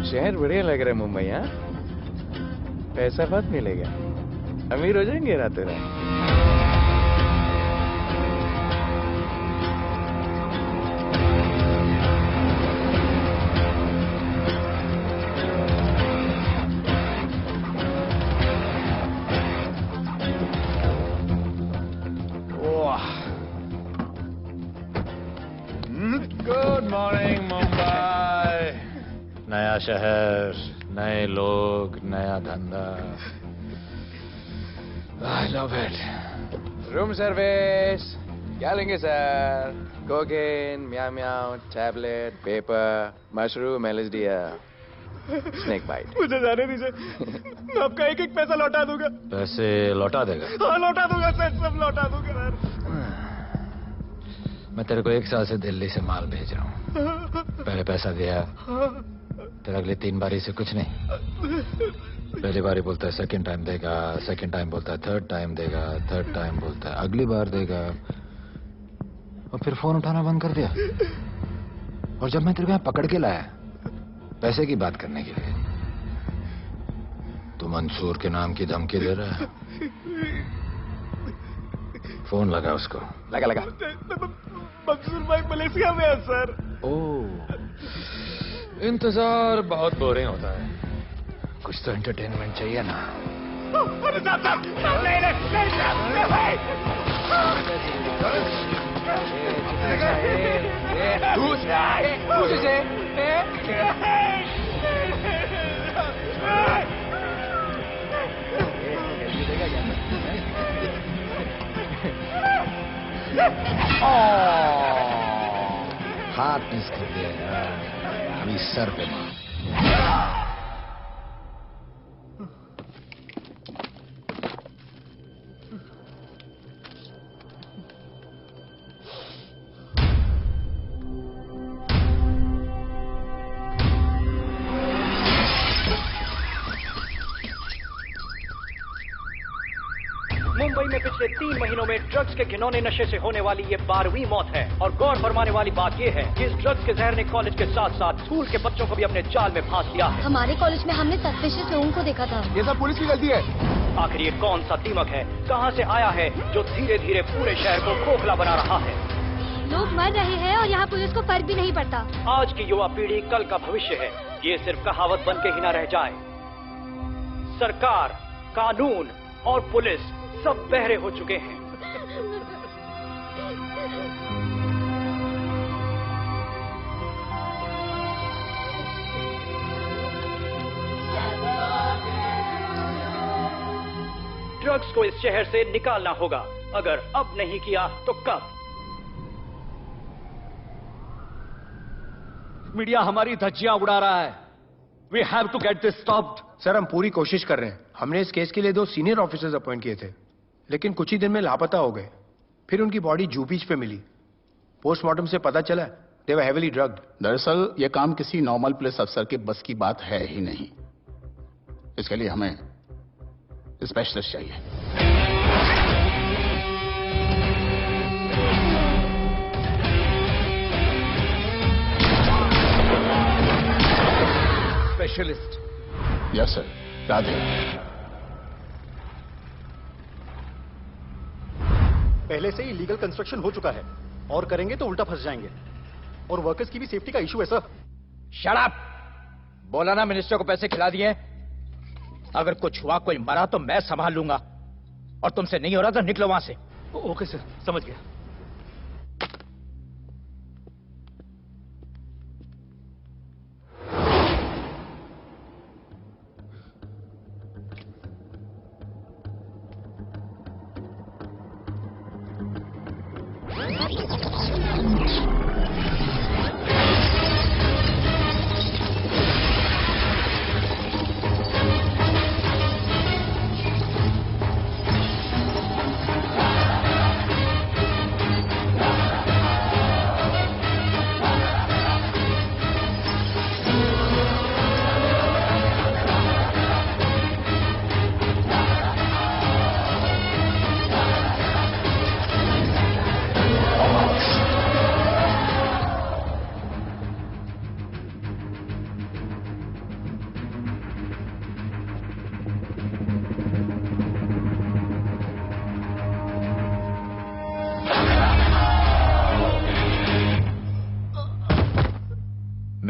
शहर बढ़िया लग रहा है मुंबई। हाँ, पैसा बहुत मिलेगा, अमीर हो जाएंगे रातों रात। Good morning Mumbai. नया शहर, नए लोग, नया धंधा। I love it. Room service क्या लेंगे sir? Cocaine, meow meow, tablet, paper, mushroom, LSD, snake bite. मुझे जाने दीजिए, मैं आपका एक एक पैसा लौटा दूंगा। पैसे लौटा देगा? हाँ लौटा दूंगा सर, सब लौटा दूंगा सर। मैं तेरे को 1 साल से दिल्ली से माल भेज रहा हूँ। पहले पैसा दिया, फिर अगली 3 बारी से कुछ नहीं। पहली बारी बोलता है सेकंड टाइम देगा, सेकंड टाइम बोलता है थर्ड टाइम देगा, थर्ड टाइम बोलता है अगली बार देगा, और फिर फोन उठाना बंद कर दिया। और जब मैं तेरे को यहाँ पकड़ के लाया पैसे की बात करने के लिए, तो मंसूर के नाम की धमकी दे रहा है। फोन लगा उसको। लगा लगा। मंसूर भाई मलेशिया में है सर। ओह, इंतजार बहुत बोरिंग होता है, कुछ तो एंटरटेनमेंट चाहिए ना। अरे साहब साहब, नहीं नहीं नहीं भाई। हाथ मिस कर दिया यार, अभी सर पे मार। मुंबई में पिछले 3 महीनों में ड्रग्स के घिनौने नशे से होने वाली ये 12वीं मौत है। और गौर फरमाने वाली बात ये है कि इस ड्रग्स के जहर ने कॉलेज के साथ साथ स्कूल के बच्चों को भी अपने जाल में फांस लिया है। हमारे कॉलेज में हमने सस्पिशियस लोगों को देखा था। ये सब पुलिस की गलती है। आखिर ये कौन सा दीमक है, कहां से आया है, जो धीरे धीरे पूरे शहर को खोखला बना रहा है? लोग मर रहे हैं और यहाँ पुलिस को फर्क भी नहीं पड़ता। आज की युवा पीढ़ी कल का भविष्य है, ये सिर्फ कहावत बन के ही न रह जाए। सरकार, कानून और पुलिस सब बहरे हो चुके हैं। ड्रग्स को इस शहर से निकालना होगा। अगर अब नहीं किया तो कब? मीडिया हमारी धज्जियां उड़ा रहा है। We have to get this stopped. Sir हम पूरी कोशिश कर रहे हैं। हमने इस केस के लिए 2 सीनियर ऑफिसर्स अपॉइंट किए थे, लेकिन कुछ ही दिन में लापता हो गए। फिर उनकी बॉडी जू बीच पे मिली। पोस्टमार्टम से पता चला they were heavily drugged. दरअसल यह काम किसी नॉर्मल पुलिस अफसर के बस की बात है ही नहीं। इसके लिए हमें स्पेशलिस्ट चाहिए। स्पेशलिस्ट? Yes sir, Radhe. पहले से ही लीगल कंस्ट्रक्शन हो चुका है और करेंगे तो उल्टा फंस जाएंगे। और वर्कर्स की भी सेफ्टी का इशू है सर। Shut up! बोला ना मिनिस्टर को पैसे खिला दिए। अगर कुछ हुआ, कोई मरा तो मैं संभाल लूंगा, और तुमसे नहीं हो रहा तो निकलो वहां से। ओके सर, समझ गया।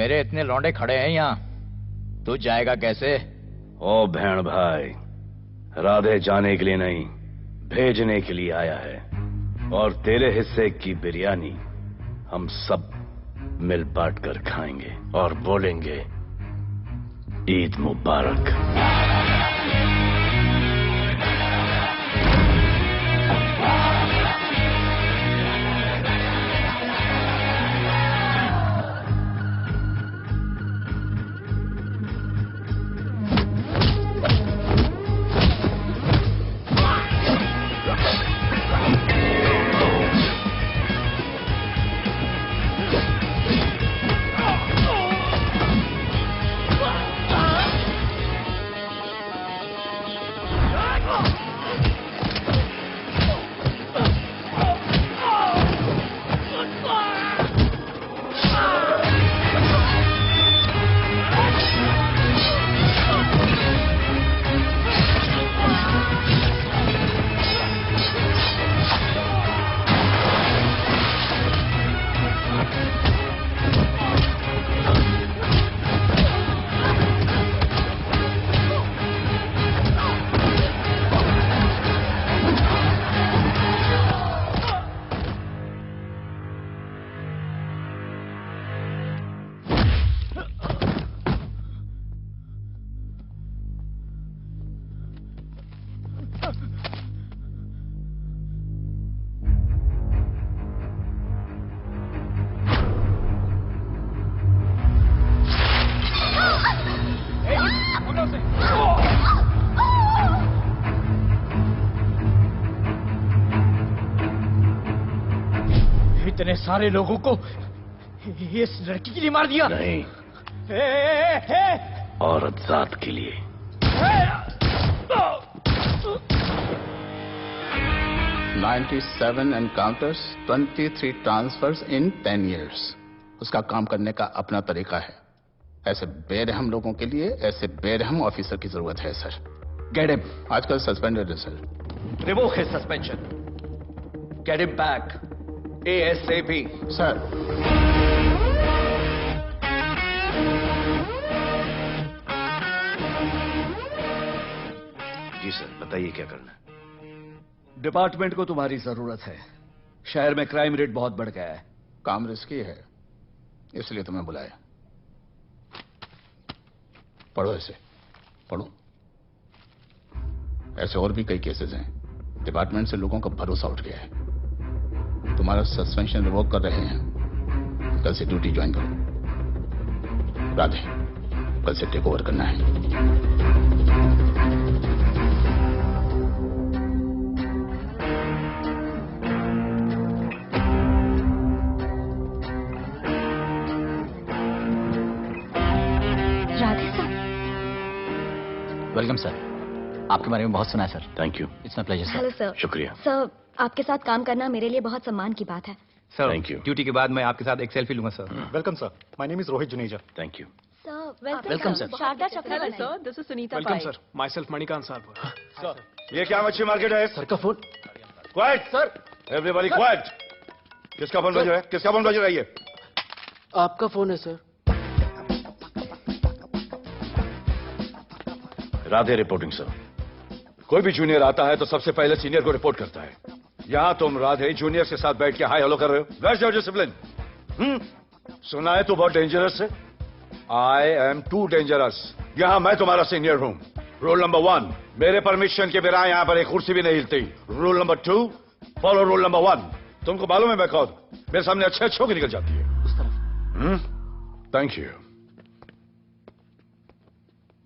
मेरे इतने लौंडे खड़े हैं यहाँ, तू जाएगा कैसे? ओ बहन भाई, राधे जाने के लिए नहीं, भेजने के लिए आया है। और तेरे हिस्से की बिरयानी हम सब मिल बांट कर खाएंगे और बोलेंगे ईद मुबारक। इतने सारे लोगों को इस लड़की के लिए मार दिया? नहीं, औरत जात के लिए। $97 encounters, 23 transfers in 10 years। उसका काम करने का अपना तरीका है। ऐसे बेरहम लोगों के लिए ऐसे बेरहम ऑफिसर की जरूरत है सर। Get him. आजकल सस्पेंडेड है sir. Revoke his suspension. Get him back. ASAP. Sir. जी सर, बताइए क्या करना है। डिपार्टमेंट को तुम्हारी जरूरत है। शहर में क्राइम रेट बहुत बढ़ गया है। काम रिस्की है, इसलिए तुम्हें बुलाया। पढ़ो इसे, पढ़ो। ऐसे और भी कई केसेस हैं। डिपार्टमेंट से लोगों का भरोसा उठ गया है। तुम्हारा सस्पेंशन रिवोक कर रहे हैं। कल से ड्यूटी ज्वाइन करो। राधे, कल से टेक ओवर करना है। Welcome sir. आपके बारे में बहुत सुना है sir. Thank you. It's my pleasure sir. Hello sir. शुक्रिया सर, आपके साथ काम करना मेरे लिए बहुत सम्मान की बात है। Sir, thank you. ड्यूटी के बाद मैं आपके साथ एक सेल्फी लूंगा sir. Welcome sir, my name is Rohit Juneja. Thank you. Sir, welcome sir. Sharda Chakraborty sir, this is Sunita welcome Pai. Sir, myself Manikant साहब। सर, ये क्या मच्छी मार्केट है? सर का phone. Quiet sir, everybody quiet. किसका फोन बज रहा है? किसका फोन बज रहा है ये? आपका फोन है सर। Radhe reporting sir. कोई भी जूनियर आता है तो सबसे पहले सीनियर को रिपोर्ट करता है। यहाँ तुम राधे जूनियर के साथ बैठ के हाई हेलो कर रहे हो। Where's your discipline? सुना है तू बहुत डेंजरस है। I am too dangerous. यहाँ मैं तुम्हारा सीनियर हूँ। रूल नंबर 1, मेरे परमिशन के बिना यहाँ पर एक कुर्सी भी नहीं हिलती। Rule number 2, follow rule number 1। तुमको मालूम है मैं कौन? मेरे सामने अच्छे अच्छों की निकल जाती है। उस तरफ। Thank you.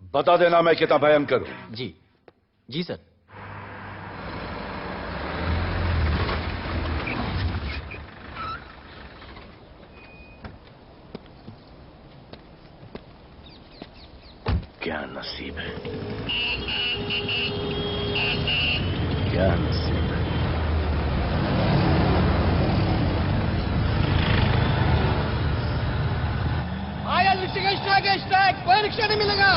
बता देना मैं कितना भयंकर हूं। जी जी सर। क्या नसीब है, क्या नसीब है। आया स्ट्राइक, कोई रिक्शा नहीं मिलेगा।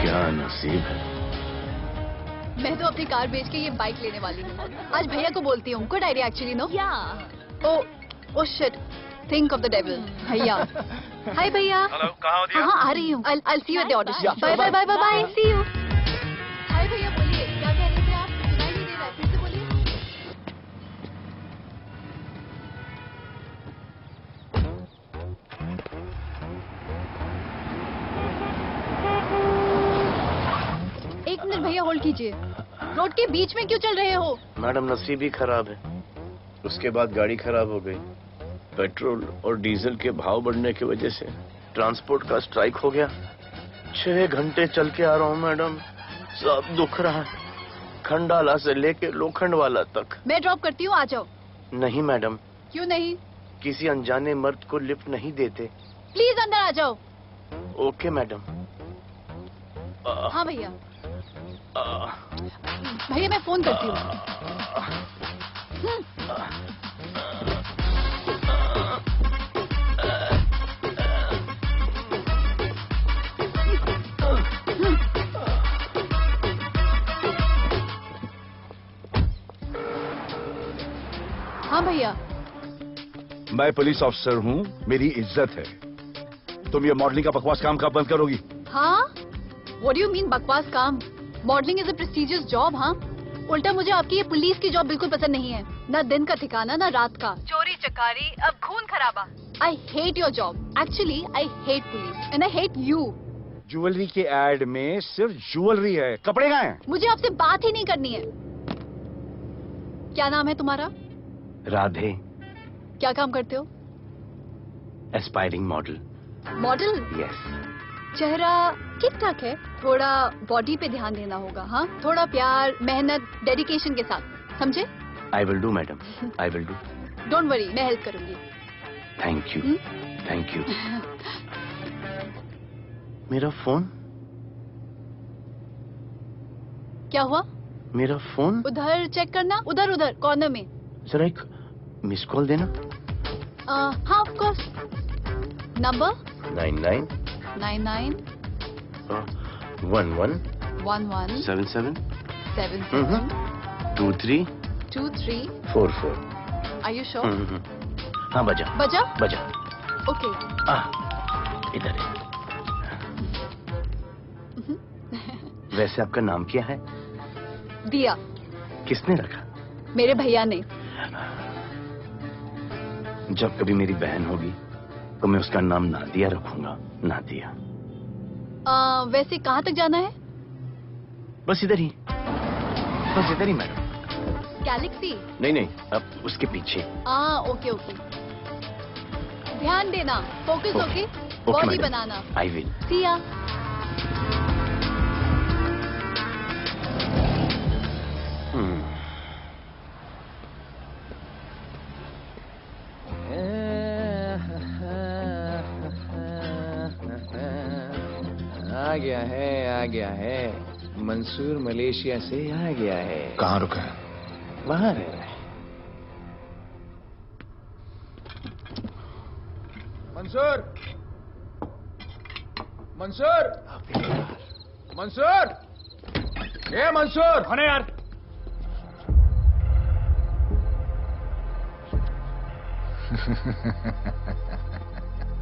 क्या नसीब है, कार बेच के ये बाइक लेने वाली हूँ। आज भैया को बोलती हूँ। Good idea actually, no? Oh shit, think of the devil. भैया, हाय भैया। हेलो, कहाँ हो दिया? हाँ, आ रही हूँ। I'll see you at the audition. Bye bye bye bye bye, see you. Hi भैया, बोलिए क्या कह रहे थे आप? सुनाई नहीं दे रहा है, फिर से बोलिए। एक मिनट भैया, होल्ड कीजिए। रोड के बीच में क्यों चल रहे हो? मैडम, नसीब ही खराब है। उसके बाद गाड़ी खराब हो गई। पेट्रोल और डीजल के भाव बढ़ने की वजह से ट्रांसपोर्ट का स्ट्राइक हो गया। 6 घंटे चल के आ रहा हूँ मैडम, सब दुख रहा है, खंडाला से लेके लोखंडवाला तक। मैं ड्रॉप करती हूँ, आ जाओ। नहीं मैडम। क्यों नहीं? किसी अनजाने मर्द को लिफ्ट नहीं देते। प्लीज अंदर आ जाओ। Okay madam. हाँ भैया। भैया मैं फोन करती हूँ। हाँ भैया। मैं पुलिस ऑफिसर हूँ, मेरी इज्जत है। तुम ये मॉडलिंग का बकवास काम कब बंद करोगी? हाँ? What do you mean बकवास काम? Modelling is a prestigious job. हाँ, उल्टा मुझे आपकी ये पुलिस की जॉब बिल्कुल पसंद नहीं है। ना दिन का ठिकाना, ना रात का। चोरी चकारी, अब खून खराबा। I hate your job. Actually, I hate police and I hate you. Jewellery के एड में सिर्फ ज्वेलरी है, कपड़े कहाँ हैं? मुझे आपसे बात ही नहीं करनी है। क्या नाम है तुम्हारा? राधे। क्या काम करते हो? Aspiring model. मॉडल? यस। चेहरा ठीक ठाक है, थोड़ा बॉडी पे ध्यान देना होगा। हाँ, थोड़ा प्यार, मेहनत, डेडिकेशन के साथ, समझे? I will do madam, I will do. Don't worry, मैं हेल्प करूंगी। Thank you, thank you. मेरा फोन? क्या हुआ? मेरा फोन? उधर चेक करना, उधर उधर कॉर्नर में। जरा एक मिस कॉल देना। हाँ, of course. Number 99 99 11 11 77 77 23 23 44। Are you sure? हाँ, बजा बजा? बजा। ओके। इधर है। वैसे आपका नाम क्या है? दिया। किसने रखा? मेरे भैया ने। जब कभी मेरी बहन होगी तो मैं उसका नाम नादिया रखूंगा। नादिया। वैसे कहाँ तक जाना है? बस इधर ही, बस इधर ही मैडम। गैलेक्सी? नहीं नहीं, अब उसके पीछे। Okay okay. ध्यान देना, फोकस ओके। बॉडी बनाना। I will. See ya. आ गया है। मंसूर मलेशिया से आ गया है। कहाँ रुका है? वहाँ रह रहा है। मंसूर, मंसूर, मंसूर, ए मंसूर। कौन है यार?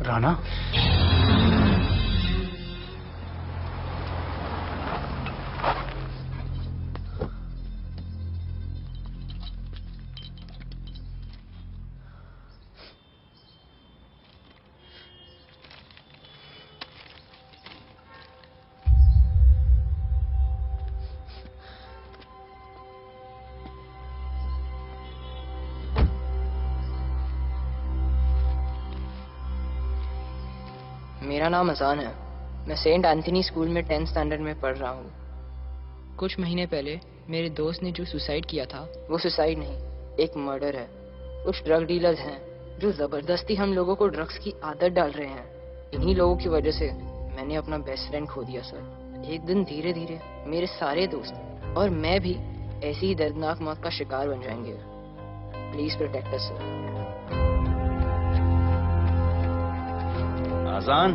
राणा? मेरा नाम अजान है। मैं सेंट एंथनी स्कूल में 10th स्टैंडर्ड में पढ़ रहा हूँ। कुछ महीने पहले मेरे दोस्त ने जो सुसाइड किया था, वो सुसाइड नहीं, एक मर्डर है। कुछ ड्रग डीलर्स हैं जो जबरदस्ती हम लोगों को ड्रग्स की आदत डाल रहे हैं। इन्हीं लोगों की वजह से मैंने अपना बेस्ट फ्रेंड खो दिया सर। एक दिन धीरे धीरे मेरे सारे दोस्त और मैं भी ऐसी ही दर्दनाक मौत का शिकार बन जाएंगे। Please protect us sir. Azaan,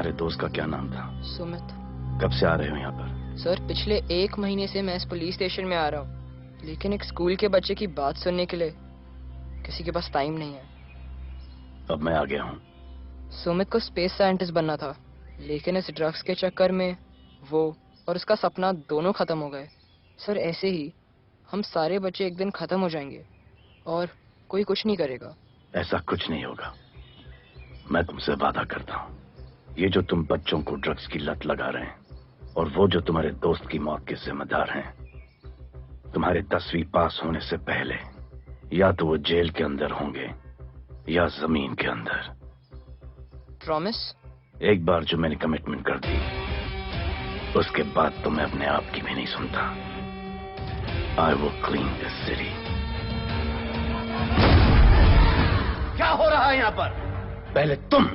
तुम्हारे दोस्त का क्या नाम था? सुमित। कब से आ रहे हो यहाँ पर? सर पिछले 1 महीने से मैं इस पुलिस स्टेशन में आ रहा हूँ, लेकिन एक स्कूल के बच्चे की बात सुनने के लिए किसी के पास टाइम नहीं है। अब मैं आ गया हूँ। सुमित को स्पेस साइंटिस्ट बनना था, लेकिन इस ड्रग्स के चक्कर में वो और उसका सपना दोनों खत्म हो गए। सर ऐसे ही हम सारे बच्चे एक दिन खत्म हो जाएंगे और कोई कुछ नहीं करेगा। ऐसा कुछ नहीं होगा, मैं तुमसे वादा करता हूँ। ये जो तुम बच्चों को ड्रग्स की लत लगा रहे हैं और वो जो तुम्हारे दोस्त की मौत के जिम्मेदार हैं, तुम्हारे 10वीं पास होने से पहले या तो वो जेल के अंदर होंगे या जमीन के अंदर। प्रॉमिस? एक बार जो मैंने कमिटमेंट कर दी, उसके बाद तो मैं अपने आप की भी नहीं सुनता। I will clean this city. क्या हो रहा है यहाँ पर? पहले तुम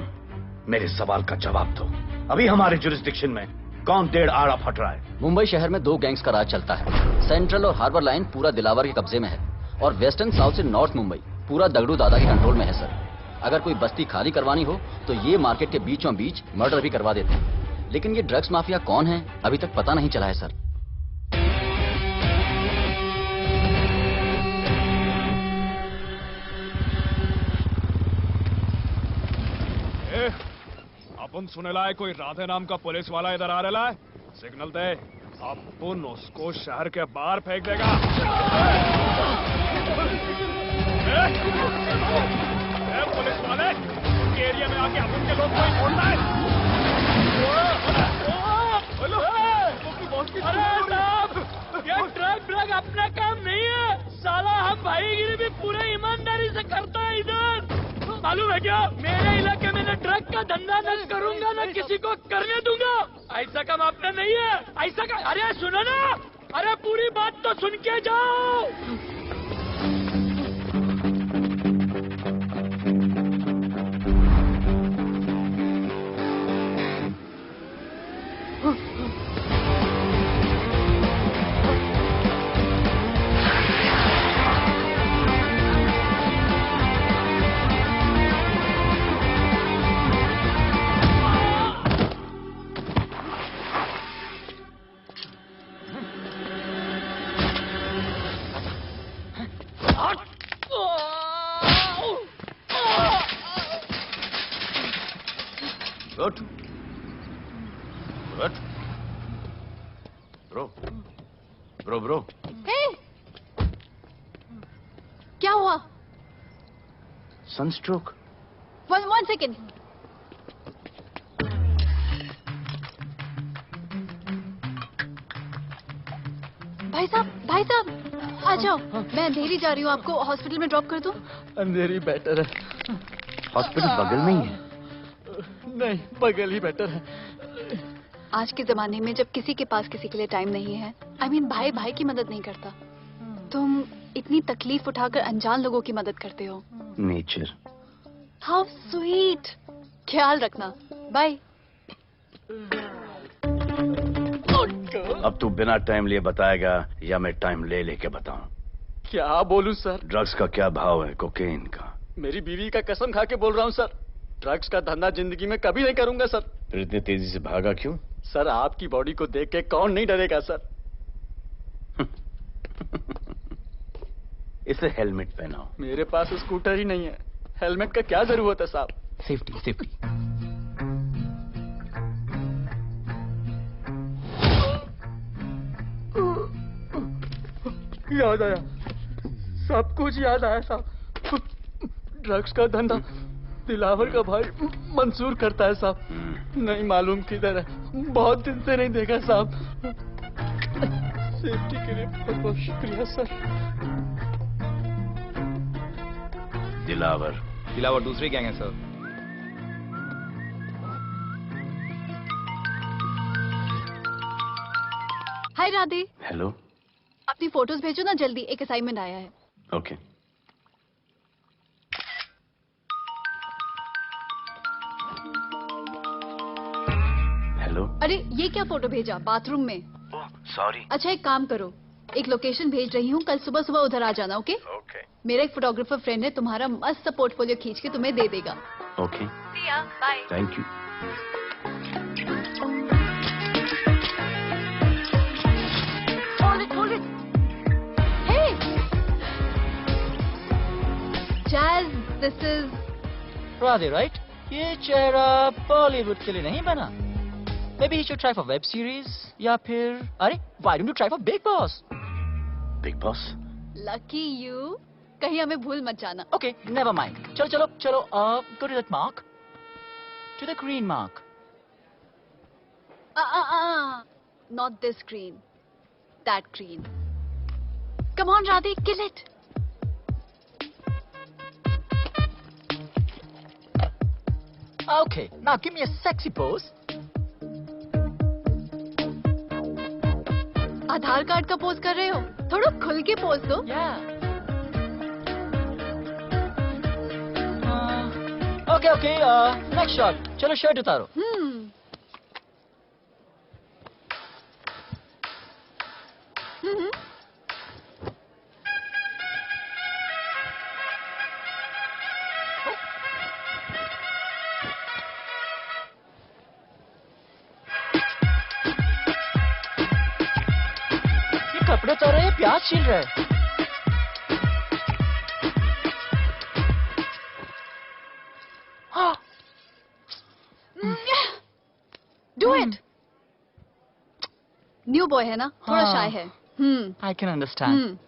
मेरे सवाल का जवाब दो। अभी हमारे जुरिस्डिक्शन में कौन 1.5 आड़ा फट रहा है? मुंबई शहर में 2 गैंग्स का राज चलता है। सेंट्रल और हार्बर लाइन पूरा दिलावर के कब्जे में है और वेस्टर्न साउथ से नॉर्थ मुंबई पूरा दगड़ू दादा के कंट्रोल में है सर। अगर कोई बस्ती खाली करवानी हो तो ये मार्केट के बीचों बीच मर्डर भी करवा देते हैं। लेकिन ये ड्रग्स माफिया कौन है अभी तक पता नहीं चला है सर। अपन सुनेला है कोई राधे नाम का पुलिस वाला इधर आ रहा है। सिग्नल दे, अपन उसको शहर के बाहर फेंक देगा। पुलिस वाले एरिया में आके अपन के लोग कोई छोड़ता है? अरे साहब, ये ड्रग अपना काम नहीं है साला। हम भाईगिरी भी पूरे ईमानदारी से करता है इधर। मालूम है क्या, मेरे इलाके में न ड्रग का धंधा न करूंगा न किसी को करने दूंगा। ऐसा काम आपने नहीं है। ऐसा का अरे सुनो ना, अरे पूरी बात तो सुन के जाओ। ब्रो क्या हुआ? सनस्ट्रोक। One second. भाई साहब आ जाओ। मैं अंधेरी जा रही हूँ, आपको हॉस्पिटल में ड्रॉप कर दूं? अंधेरी बेटर है। हॉस्पिटल बगल में ही है? नहीं, बगल ही बेटर है। आज के जमाने में जब किसी के पास किसी के लिए टाइम नहीं है, भाई भाई की मदद नहीं करता, तुम इतनी तकलीफ उठाकर अनजान लोगों की मदद करते हो। नेचर। How sweet. ख्याल रखना। बाय। अब तू बिना टाइम लिए बताएगा या मैं टाइम ले लेके बताऊं? क्या बोलूं सर? ड्रग्स का क्या भाव है कोकेन का? मेरी बीवी का कसम खा के बोल रहा हूं सर, ड्रग्स का धंधा जिंदगी में कभी नहीं करूंगा सर। फिर इतनी तेजी से भागा क्यों? सर आपकी बॉडी को देख के कौन नहीं डरेगा सर। इसे हेलमेट पहनाओ। मेरे पास स्कूटर ही नहीं है, हेलमेट का क्या जरूरत है साहब? सेफ्टी। याद आया, सब कुछ याद आया साहब। ड्रग्स का धंधा दिलावर का भाई मंसूर करता है साहब। नहीं मालूम किधर है, बहुत दिन से नहीं देखा साहब। सेफ्टी के लिए बहुत बहुत शुक्रिया सर। दिलावर दूसरी गैंग है सर। हाय राधे। हेलो। अपनी फोटोज भेजो ना जल्दी, एक असाइनमेंट आया है। ओके। हेलो। अरे ये क्या फोटो भेजा बाथरूम में? सॉरी। अच्छा एक काम करो, एक लोकेशन भेज रही हूँ, कल सुबह सुबह उधर आ जाना। ओके? मेरा एक फोटोग्राफर फ्रेंड है, तुम्हारा मस्त सा पोर्टफोलियो खींच के तुम्हें दे देगा। Okay. Bye. Thank you. This is Radhe, right? ये चेहरा बॉलीवुड के लिए नहीं बना। Maybe he should try for web series या फिर अरे why don't you try for Big Boss? Big boss? Lucky you, कहीं हमें भूल मत जाना। Okay, never mind. चलो चलो चलो, go to that mark, to the green mark. Not this green, that green. Come on, Radhe, kill it. Okay, now give me a sexy pose. Aadhaar card का pose कर रहे हो? थोड़ा खुल के पोज दो। Okay, next shot. चलो shirt उतारो। कपड़े तो रहे, प्याज छील रहे। Do it. न्यू बॉय है ना, थोड़ा शाय है। I can understand.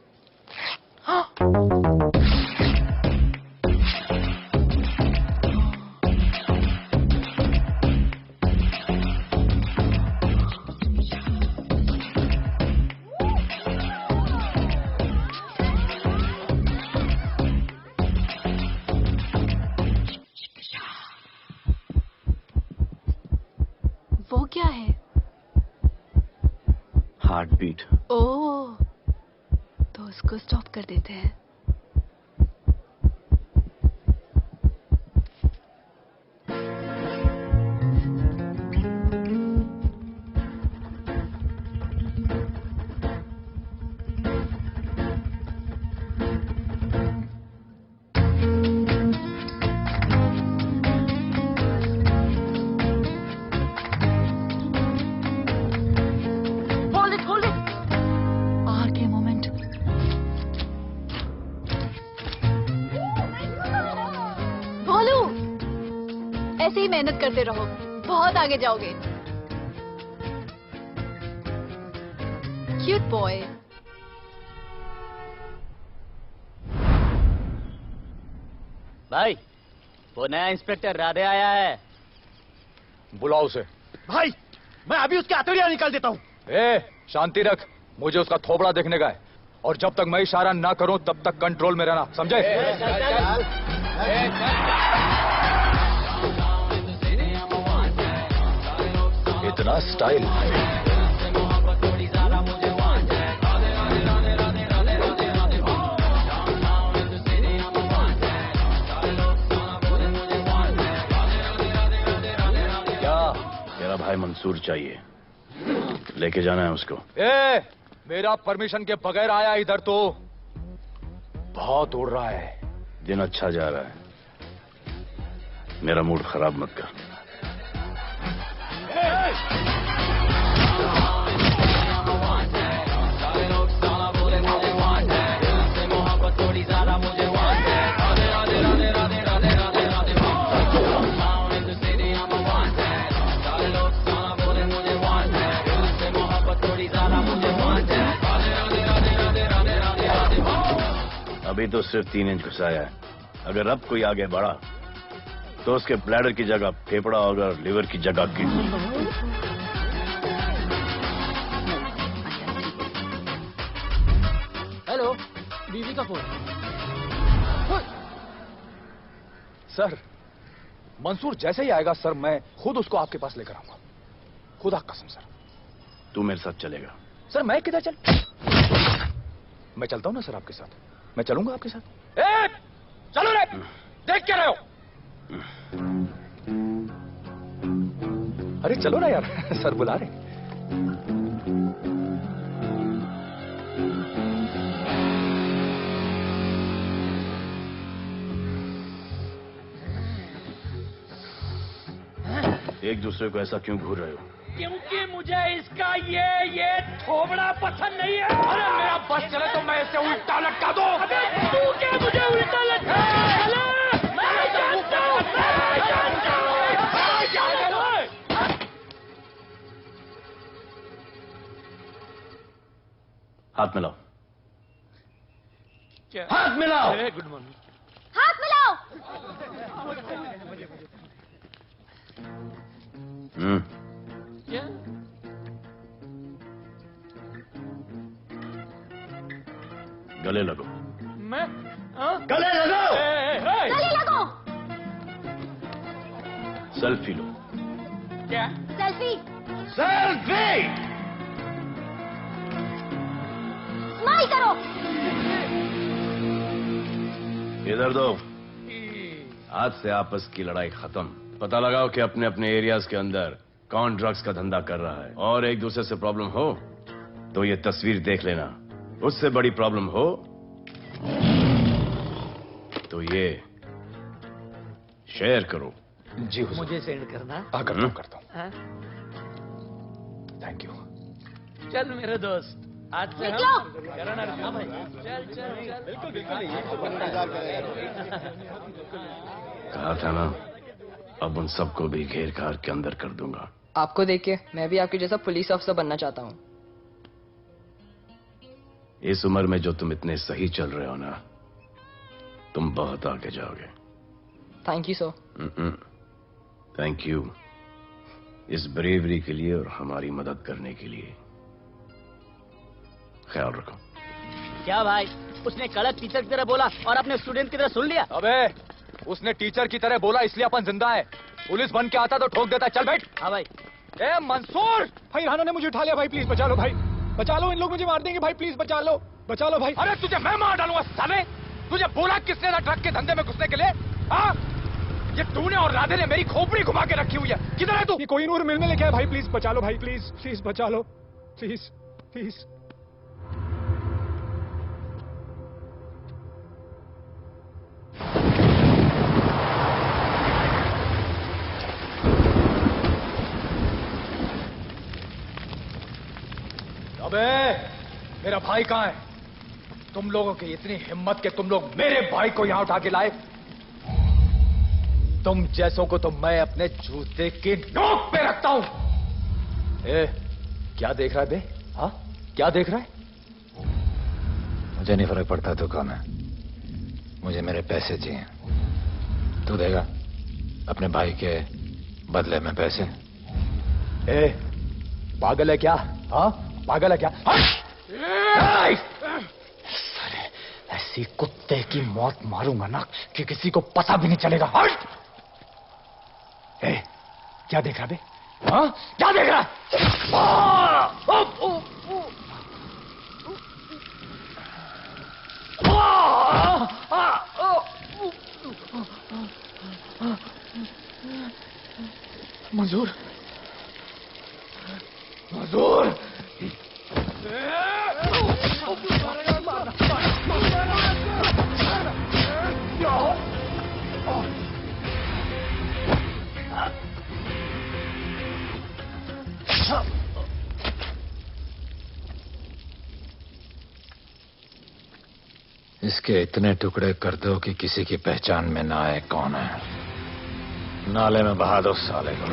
वो क्या है? Heart beat. ओह, तो उसको स्टॉप कर देते हैं। ऐसे ही मेहनत करते रहो, बहुत आगे जाओगे। Cute boy. भाई, वो नया इंस्पेक्टर राधे आया है। बुलाओ उसे। भाई, मैं अभी उसकी हथौड़ियां निकाल देता हूँ। शांति रख, मुझे उसका थोबड़ा देखने का है, और जब तक मैं इशारा ना करूं तब तक कंट्रोल में रहना, समझे? इतना स्टाइल। क्या? तेरा भाई मंसूर चाहिए, लेके जाना है उसको। मेरा परमिशन के बगैर आया इधर तो बहुत उड़ रहा है। दिन अच्छा जा रहा है, मेरा मूड खराब मत कर। अभी तो सिर्फ 3 इंच घुसाया है, अगर अब कोई आगे बढ़ा तो उसके ब्लैडर की जगह फेफड़ा होगा, लिवर की जगह किडनी। हेलो, बीवी का फोन। सर, मंसूर जैसे ही आएगा सर, मैं खुद उसको आपके पास लेकर आऊंगा, खुदा कसम सर। तू मेरे साथ चलेगा? सर मैं किधर मैं चलता हूं ना सर आपके साथ, मैं चलूंगा आपके साथ। चलो रे, देख क्या रहे हो? अरे चलो ना यार, सर बुला रहे। एक दूसरे को ऐसा क्यों घूर रहे हो? क्योंकि मुझे इसका ये थोबड़ा पसंद नहीं है। अरे मेरा बस चले तो मैं इसे उल्टा लटका दूं। अबे तू क्या मुझे उल्टा लटका? हाथ मिलाओ। हाथ मिलाओ। Good morning. हाथ मिलाओ। क्या? गले लगो। मैं? हाँ? गले लगाओ। गले लगो। सेल्फी लो। क्या? सेल्फी। सेल्फी। स्माइल करो। इधर दो। आज से आपस की लड़ाई खत्म। पता लगाओ कि अपने अपने एरियाज के अंदर कौन ड्रग्स का धंधा कर रहा है, और एक दूसरे से प्रॉब्लम हो तो ये तस्वीर देख लेना। उससे बड़ी प्रॉब्लम हो तो ये शेयर करो। जी मुझे सेंड करना। करता हूँ। हाँ? Thank you. चल मेरे दोस्त, आज से निकलो। करो ना। हाँ भाई, चल चल चल। बिल्कुल कहा था ना, अब उन सबको भी घेर घार के अंदर कर दूंगा। आपको देख के मैं भी आपके जैसा पुलिस ऑफिसर बनना चाहता हूँ। इस उम्र में जो तुम इतने सही चल रहे हो ना, तुम बहुत आगे जाओगे। Thank you sir. Thank you इस ब्रेवरी के लिए और हमारी मदद करने के लिए। ख्याल रखो। क्या भाई, उसने कड़क टीचर की तरह बोला और अपने स्टूडेंट की तरह सुन लिया? अबे उसने टीचर की तरह बोला इसलिए अपन जिंदा है। पुलिस बन के आता तो ठोक देता। चल बैठ। हाँ भाई। ए मंसूर भाई, राना ने मुझे उठा लिया भाई, प्लीज बचा लो भाई, बचा लो, इन लोग मुझे मार देंगे भाई, प्लीज बचा लो भाई। अरे तुझे मैं मार डालूंगा साले। तुझे बोला किसने था ड्रग के धंधे में घुसने के लिए? हाँ, ये तूने और राधे ने मेरी खोपड़ी घुमा के रखी हुई है। किधर है तू? ये कोई नूर मिलने लेके आया भाई, प्लीज बचा लो भाई, प्लीज प्लीज बचा लो, प्लीज प्लीज। अबे मेरा भाई कहाँ है? तुम लोगों की इतनी हिम्मत कि तुम लोग मेरे भाई को यहां उठा के लाए। तुम जैसों को तो मैं अपने जूते की नोक पे रखता हूं। ए, क्या देख रहा है बे? हाँ, क्या देख रहा है? मुझे नहीं फर्क पड़ता तू कौन है, मुझे मेरे पैसे चाहिए। तू देगा अपने भाई के बदले में पैसे? ए, पागल है क्या? हाँ, पागल है क्या? ऐसी कुत्ते की मौत मारूंगा ना कि किसी को पता भी नहीं चलेगा। हट! ए, क्या देख रहा बे? हाँ, क्या देख रहा? मंजूर, मंजूर। इसके इतने टुकड़े कर दो कि किसी की पहचान में ना आए कौन है। नाले में बहा दो साले को।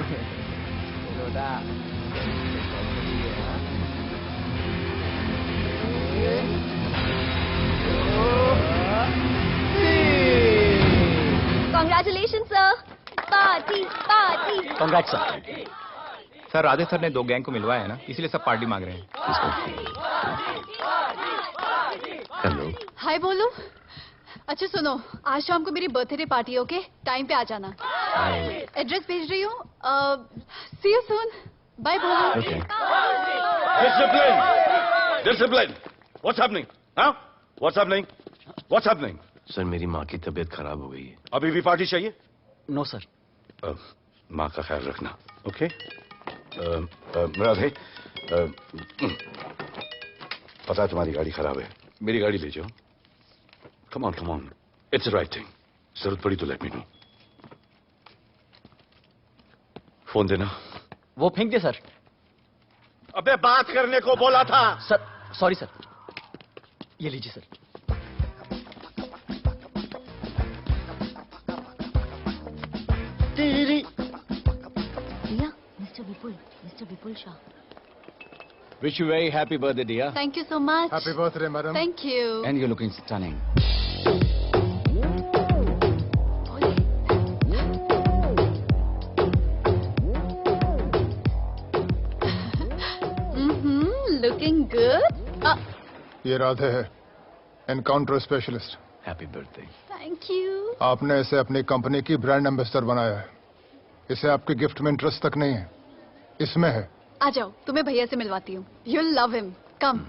Congratulations, sir. Party party. Congrats sir. Sir Radhe sir ने 2 गैंग को मिलवाया है ना, इसीलिए सब पार्टी मांग रहे हैं। हेलो। हाय बोलो। अच्छा सुनो, आज शाम को मेरी बर्थडे पार्टी, ओके? टाइम पे आ जाना। एड्रेस भेज रही हूँ। See you soon. बाय बोलो। Discipline, discipline. What's happening? हाँ, what's happening? What's happening? Sir मेरी माँ की तबीयत खराब हो गई है। अभी भी पार्टी चाहिए? No sir. माँ का ख्याल रखना, ओके? राधे, पता है तुम्हारी गाड़ी खराब है, मेरी गाड़ी ले जाओ। Come on, come on, it's the right thing. जरूरत पड़ी तो लेट मी नो। फोन देना। वो फेंक दे सर। अबे बात करने को बोला था। Sir sorry sir. ये लीजिए सर। भैया, mister Vipul Shah. Wish you very happy birthday, dear. Thank you so much. Happy birthday, madam. Thank you. And you're looking stunning. Looking good. ये राधे है, encounter specialist. Happy birthday. Thank you. आपने इसे अपनी company की brand ambassador बनाया है। इसे आपके गिफ्ट में इंटरेस्ट तक नहीं है, इसमें है। आ जाओ, तुम्हें भैया से मिलवाती हूँ। You'll love him. Come.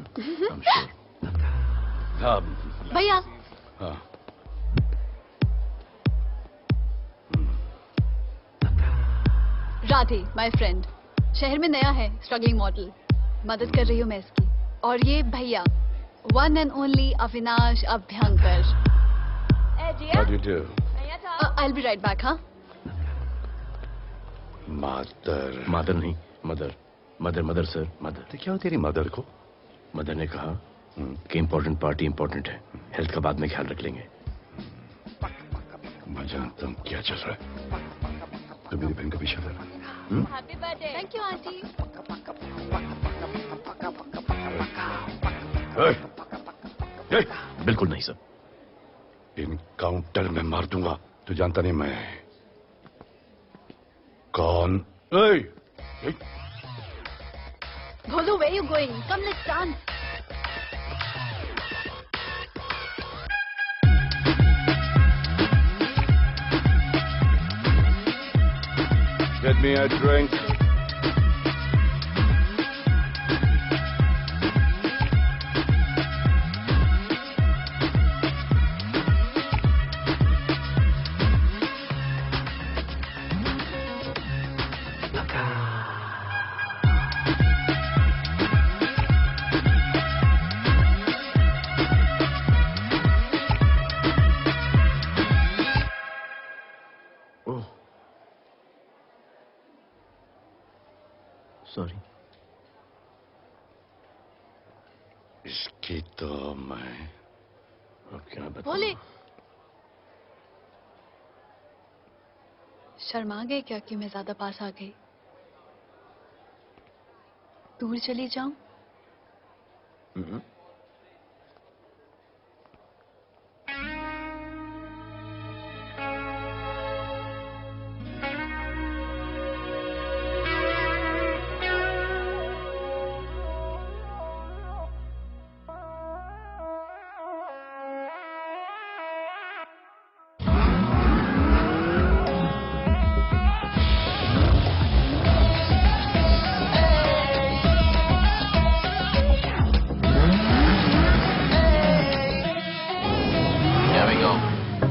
भैया। हाँ। Radhe, my friend. शहर में नया है, स्ट्रगलिंग मॉडल। मदद कर रही हूँ मैं इसकी। और ये भैया, one and only Avinash Abhyankar. How do you do? I'll be right back, हाँ? मदर नहीं, मदर सर, मदर। तो क्या हो तेरी मदर को? मदर ने कहा कि इम्पोर्टेंट पार्टी इम्पोर्टेंट है, हेल्थ का बाद में ख्याल रख लेंगे। मैं जानता हूँ क्या चल रहा है। तो मेरी बहन का पीछा कर रहा है। Happy birthday. Thank you, auntie. बिल्कुल नहीं सर। इनकाउंटर में मार दूंगा। तू जानता नहीं मैं कौन? Bholu, where you going? Come, let's dance. Get me a drink. Sorry. इसकी तो मैं अब क्या बताऊं? भोले, शर्मा गए क्या कि मैं ज्यादा पास आ गई? दूर चली जाऊं?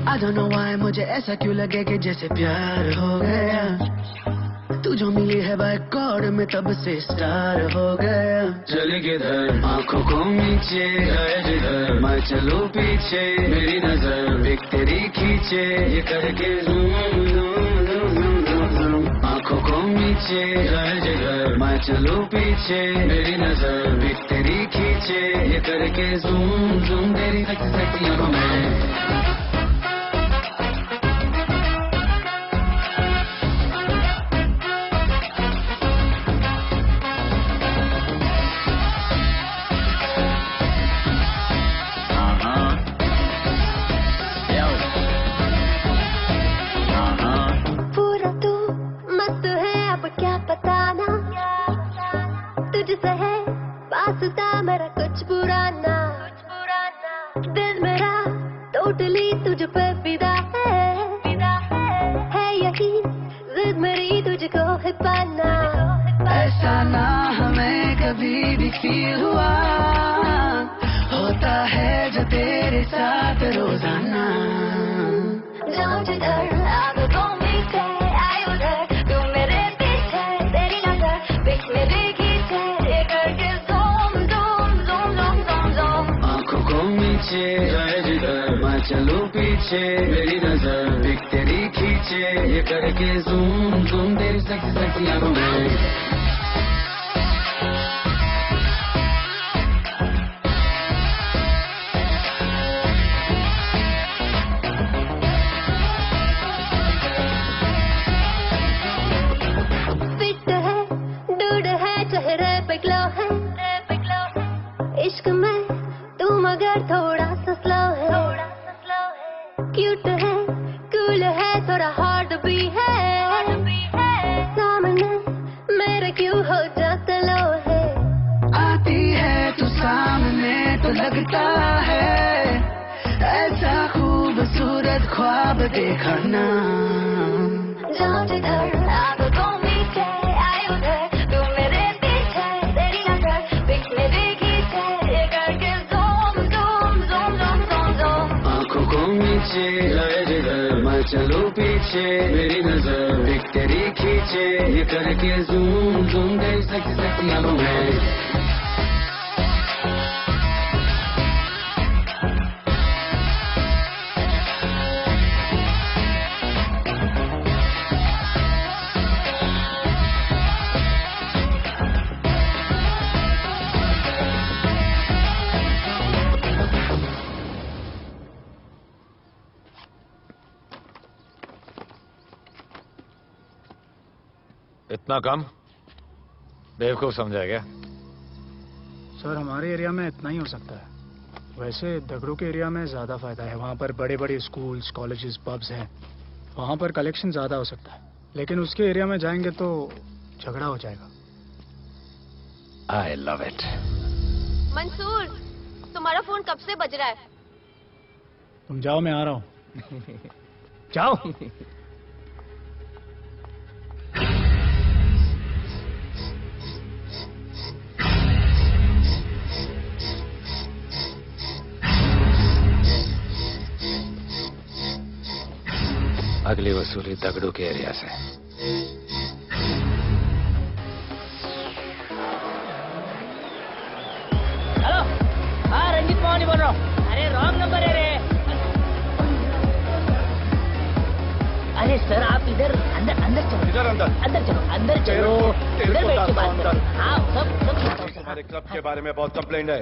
I don't know why मुझे ऐसा क्यों लगे कि जैसे प्यार हो गया। तू जो मिली है बाय गॉड में तब से स्टार हो गया। चली किधर आंखों को नीचे है जिधर मैं चलूं पीछे मेरी नजर एक तेरी खींचे ये करके zoom zoom zoom zoom zoom. आंखों को नीचे है जिधर मैं चलूं पीछे मेरी नजर एक तेरी खींचे ये करके ज़ूम ज़ूम तेरी सेक्सी आंखों में। तुझसे है वास्ता मेरा कुछ पुराना, दिल मेरा टोटली तुझ पे फिदा है यही जिद मेरी तुझको है पाना। ऐसा ना हमें कभी भी फील हुआ, होता है जो तेरे साथ रोजाना। जाऊं जिधर आगे को मीठे आए उधर तू मेरे पीछे तेरी नजर बिक मेरी खींचे ये करके zoom zoom zoom zoom zoom zoom. आंखों को नीचे है जिधर मैं चलूं पीछे मेरी नजर बिक तेरी खींचे ये करके ज़ूम ज़ूम तेरी सेक्सी आंखों में। फिट है, डूड है, चेहरे पे ग्लो है। लगता है, ऐसा खूबसूरत ख्वाब देखा ना। जाऊं जिधर आंखों मीठे आए उधर, तू मेरे पीछे तेरी नजर पिक मेरी खींचे, ये करके zoom zoom zoom zoom zoom zoom. आंखों को नीचे आए जिधर, मैं चलूं पीछे मेरी नजर पिक तेरी खींचे, ये करके ज़ूम ज़ूम तेरी सेक्सी सेक्सी आंखों में। इतना कम बेवकूफ समझा गया? सर हमारे एरिया में इतना ही हो सकता है। वैसे दगड़ों के एरिया में ज्यादा फायदा है, वहाँ पर बड़े बड़े स्कूल्स, कॉलेजेस, पब्स हैं, वहाँ पर कलेक्शन ज्यादा हो सकता है। लेकिन उसके एरिया में जाएंगे तो झगड़ा हो जाएगा। I love it. मंसूर, तुम्हारा फोन कब से बज रहा है? तुम जाओ, मैं आ रहा हूँ। जाओ। अगली वसूली दगड़ू के एरिया से। हेलो, हाँ रंजीत मोहन बोल रहा हूँ। अरे रॉन्ग नंबर है रे। अरे सर आप इधर अंदर अंदर चलो। इधर अंदर अंदर चलो, अंदर चलो, इधर बैठ के बात करो। हाँ सब हमारे क्लब के बारे में बहुत कंप्लेंट है।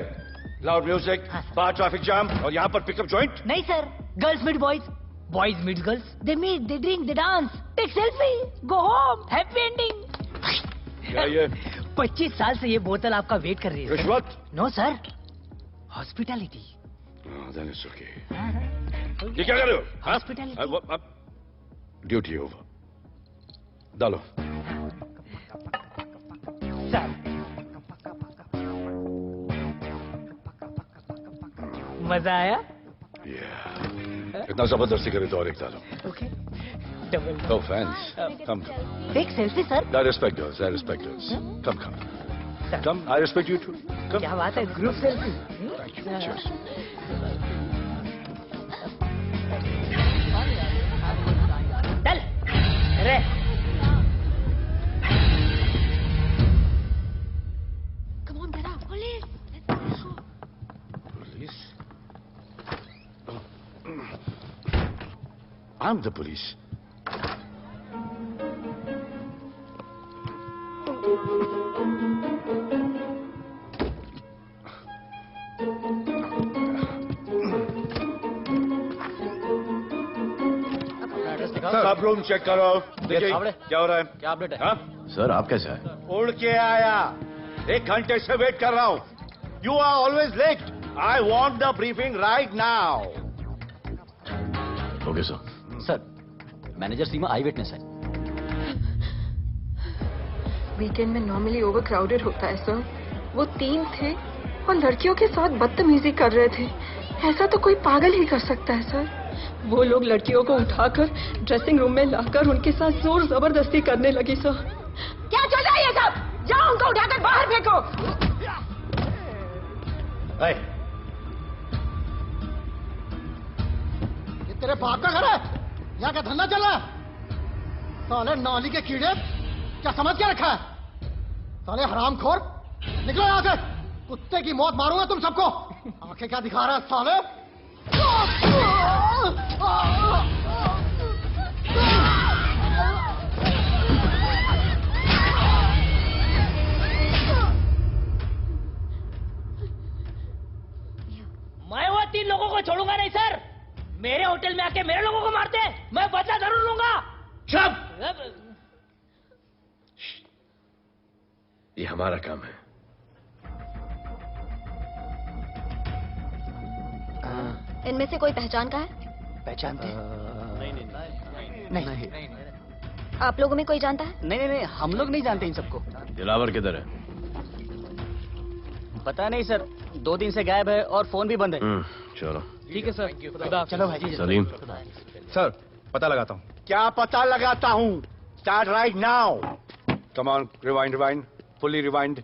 लाउड म्यूजिक, बाहर ट्रैफिक जाम और यहाँ पर पिकअप जॉइंट। नहीं sir, girls meet boys, boys meet girls, they meet, they drink, they dance, take selfie, go home, happy ending. क्या ये? 25 साल से ये बोतल आपका वेट कर रही है। रिश्वत? No sir, hospitality. Then it's okay. ये क्या कर रहे हो? हॉस्पिटैलिटी। Duty over. डालो। सर मजा आया? इतना जबरदस्ती करे तो और एक डालो। Okay double. No fans. Come. Take selfie sir. I respect yours. I respect yours. Come, come. Come. I respect you too. Come. क्या बात है, group selfie. Thank you. Cheers. चल रे। Come on, Dada, police. Police? I'm the police. सब room check करो। देखिए क्या हो रहा है। क्या अपडेट है? हाँ? सर आप कैसे आए? उड़ के आया, 1 घंटे से वेट कर रहा हूँ। You are always late. I want the briefing right now. Okay sir. Sir manager Seema eyewitness है। वीकेंड में नॉर्मली ओवर क्राउडेड होता है सर। वो 3 थे और लड़कियों के साथ बदतमीजी कर रहे थे। ऐसा तो कोई पागल ही कर सकता है सर। वो लोग लड़कियों को उठाकर ड्रेसिंग रूम में लाकर उनके साथ जोर जबरदस्ती करने लगी सर। क्या चल रहा है ये सब? जाओ उनको उठाकर बाहर फेंको। ये तेरे बाप का घर है? यहाँ क्या धंधा चल रहा है? साले नाली के कीड़े, क्या समझ क्या रखा है? साले हरामखोर, निकलो यहाँ से। कुत्ते की मौत मारूंगा तुम सबको। आंखें क्या दिखा रहा है साले? मैं वो 3 लोगों को छोड़ूंगा नहीं सर। मेरे होटल में आके मेरे लोगों को मारते हैं, मैं बदला जरूर लूंगा। चुप! ये हमारा काम है। इनमें से कोई पहचान का है? पहचानते? नहीं। आप लोगों में कोई जानता है? नहीं, हम लोग नहीं जानते इन सबको। दिलावर किधर है? पता नहीं सर, 2 दिन से गायब है और फोन भी बंद है। चलो ठीक है सर, चलो भाई। सलीम। सर पता लगाता हूँ। क्या पता लगाता हूँ? Start right now. Come on, rewind, fully rewind.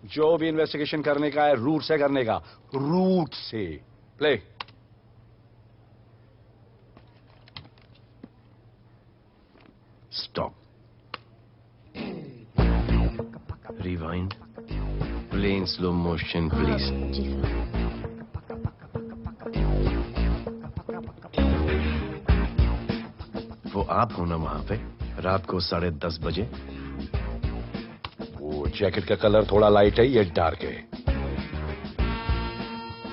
जो भी इन्वेस्टिगेशन करने का है रूट से करने का, रूट से। Play. Stop. Rewind. Play in slow motion please. जी सर। वो आप हो ना वहां पे रात को 10:30 बजे? वो जैकेट का कलर थोड़ा लाइट है, ये डार्क है।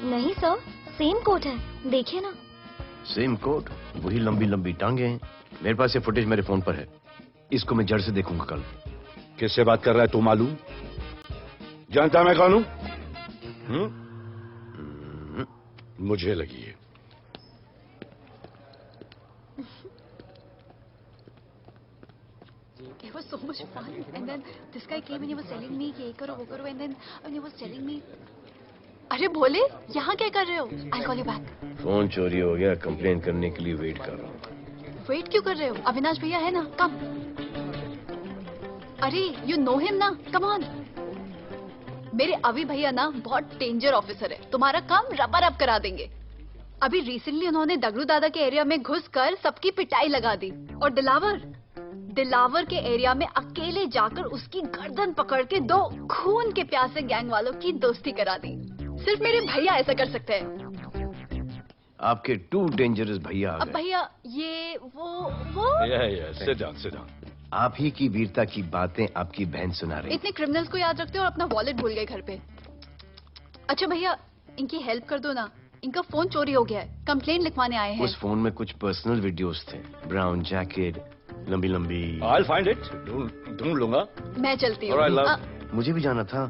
नहीं सर, सेम कोट है, देखिए ना। सेम कोट, वही लंबी लंबी टांगे हैं। मेरे पास ये फुटेज मेरे फोन पर है, इसको मैं जड़ से देखूंगा कल। किससे बात कर रहा है तू मालूम? जानता मैं कौन हूं? मुझे लगी है। It was so much fun, and then this guy came and he was telling me ये करो वो करो, and then he was telling me, अरे भोले यहाँ क्या कर रहे हो? I'll call you back. Phone चोरी हो गया, कंप्लेन करने के लिए वेट कर रहा हूँ। वेट क्यों कर रहे हो? अविनाश भैया है ना, कम। अरे यू नो हिम ना, कम ऑन। मेरे अभी भैया ना बहुत डेंजर ऑफिसर है, तुम्हारा काम रबर अप करा देंगे। अभी रिसेंटली उन्होंने दगड़ू दादा के एरिया में घुसकर सबकी पिटाई लगा दी, और दिलावर के एरिया में अकेले जाकर उसकी गर्दन पकड़ के 2 खून के प्यासे गैंग वालों की दोस्ती करा दी। सिर्फ मेरे भैया ऐसा कर सकते हैं। आपके 2 डेंजरस भैया आ अब गए। भैया ये वो सिट डाउन। आप ही की वीरता की बातें आपकी बहन सुना रही। इतने क्रिमिनल्स को याद रखते हो और अपना वॉलेट भूल गए घर पे। अच्छा भैया इनकी हेल्प कर दो ना, इनका फोन चोरी हो गया है, कंप्लेंट लिखवाने आए हैं। उस फोन में कुछ पर्सनल वीडियोस थे, ब्राउन जैकेट, लंबी लंबी। I'll find it, ढूंढ लूंगा। मैं चलती हूँ। मुझे भी जाना था,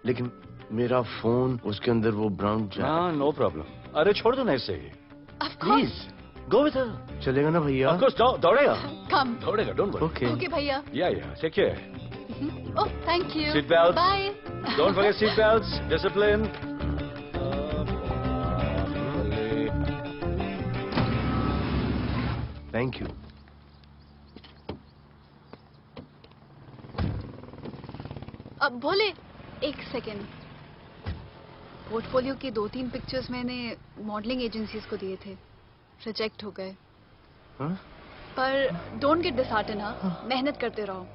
लेकिन मेरा फोन उसके अंदर वो ब्राउन जैकेट। हाँ, नो प्रॉब्लम। अरे छोड़ दो ना इसे। Please go with her. चलेगा ना भैया? Of course, दौड़ेगा। कम। दौड़ेगा, डोंट वरी। ओके भैया। Yeah, take care. ओह thank you. Seat belts. Bye. Don't forget seat belts, discipline. Thank you. अब भोले एक सेकेंड, पोर्टफोलियो के 2-3 पिक्चर्स मैंने मॉडलिंग एजेंसीज को दिए थे, रिजेक्ट हो गए। पर डोंट गेट डिसहार्टन, हाँ, मेहनत करते रहो।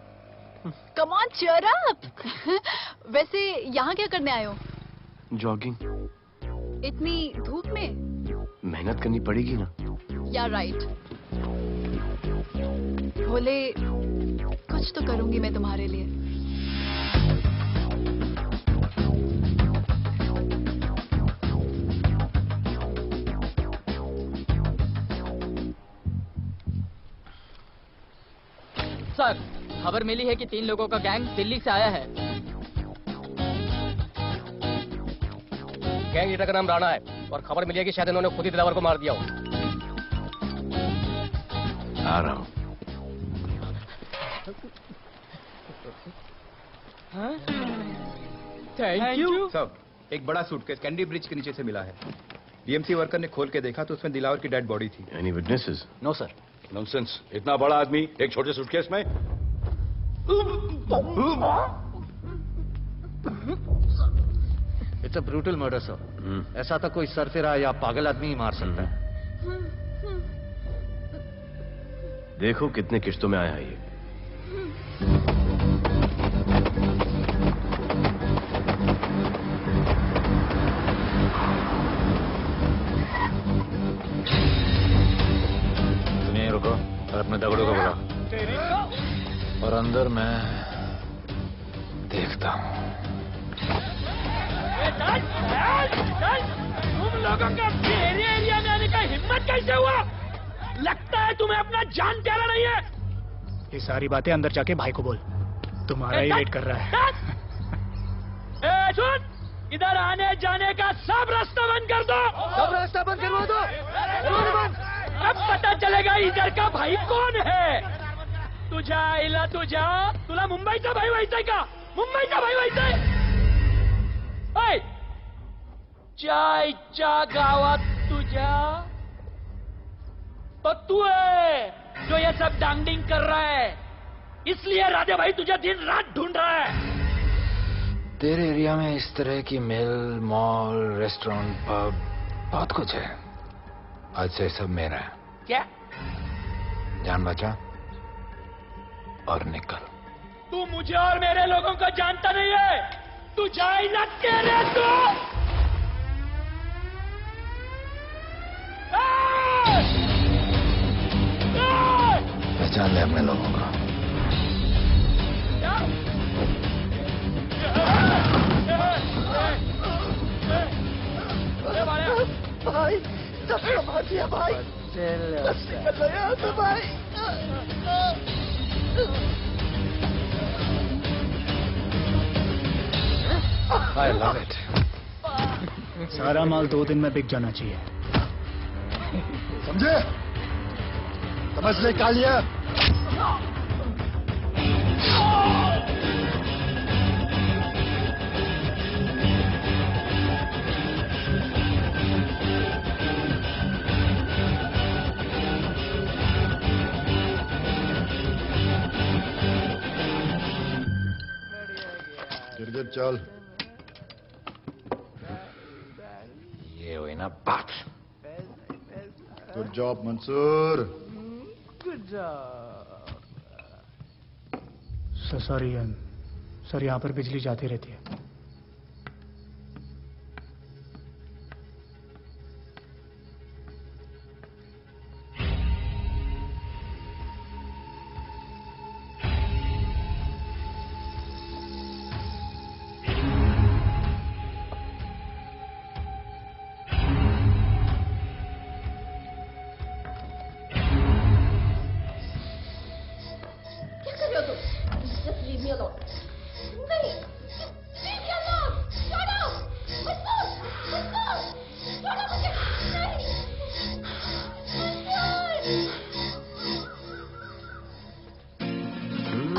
Come on cheer up. वैसे यहाँ क्या करने आए हो? जॉगिंग। इतनी धूप में? मेहनत करनी पड़ेगी ना। या राइट। भोले कुछ तो करूंगी मैं तुम्हारे लिए। सर खबर मिली है कि 3 लोगों का गैंग दिल्ली से आया है। गैंग लीडर का नाम राणा है और खबर मिली है कि शायद इन्होंने खुद ही दिलावर को मार दिया हो। आ रहा हूँ। Thank you. सब एक बड़ा सूटकेस कैंडी ब्रिज के नीचे से मिला है। बीएमसी वर्कर ने खोल के देखा तो उसमें दिलावर की डेड बॉडी थी। Any witnesses? No sir. Nonsense, इतना बड़ा आदमी एक छोटे सूटकेस में? It's a brutal murder sir. ऐसा तो कोई सरफिरा या पागल आदमी ही मार सकता है। देखो कितने किश्तों में आया है ये। रुको और अपने दगड़ों को बुलाओ। और अंदर मैं देखता हूँ। तुम लोगों का मेरे एरिया में आने का हिम्मत कैसे हुआ? लगता है तुम्हें अपना जान प्यारा नहीं है। ये सारी बातें अंदर जाके भाई को बोल, तुम्हारा ही वेट कर रहा है। सुन, इधर आने जाने का सब रास्ता बंद कर दो। सब रास्ता बंद करवा दो। अब पता चलेगा इधर का भाई कौन है। तुझा तुला मुंबईचा भाई व्हायचाय का? मुंबईचा भाई व्हायचाय? इच्छा गावात तुझ्या तो तू है जो ये सब डांगडिंग कर रहा है, इसलिए राधे भाई तुझे दिन रात ढूंढ रहा है। तेरे एरिया में इस तरह की मिल, मॉल, रेस्टोरेंट, पब बहुत कुछ है। आज से सब मेरा है। क्या? जान बचा और निकल। तू मुझे और मेरे लोगों को जानता नहीं है। तू जाए ना तेरे तू। पहचान ले अपने लोगों को। भाई सब संभाल दिया भाई। निकल गया यहाँ से भाई। I love it. सारा माल 2 दिन में बिक जाना चाहिए। समझे? समझ ले कालिया। गिरगिट चल। ये हुई ना बात। Good job Mansoor. Sorry sir, यहाँ पर बिजली जाती रहती है।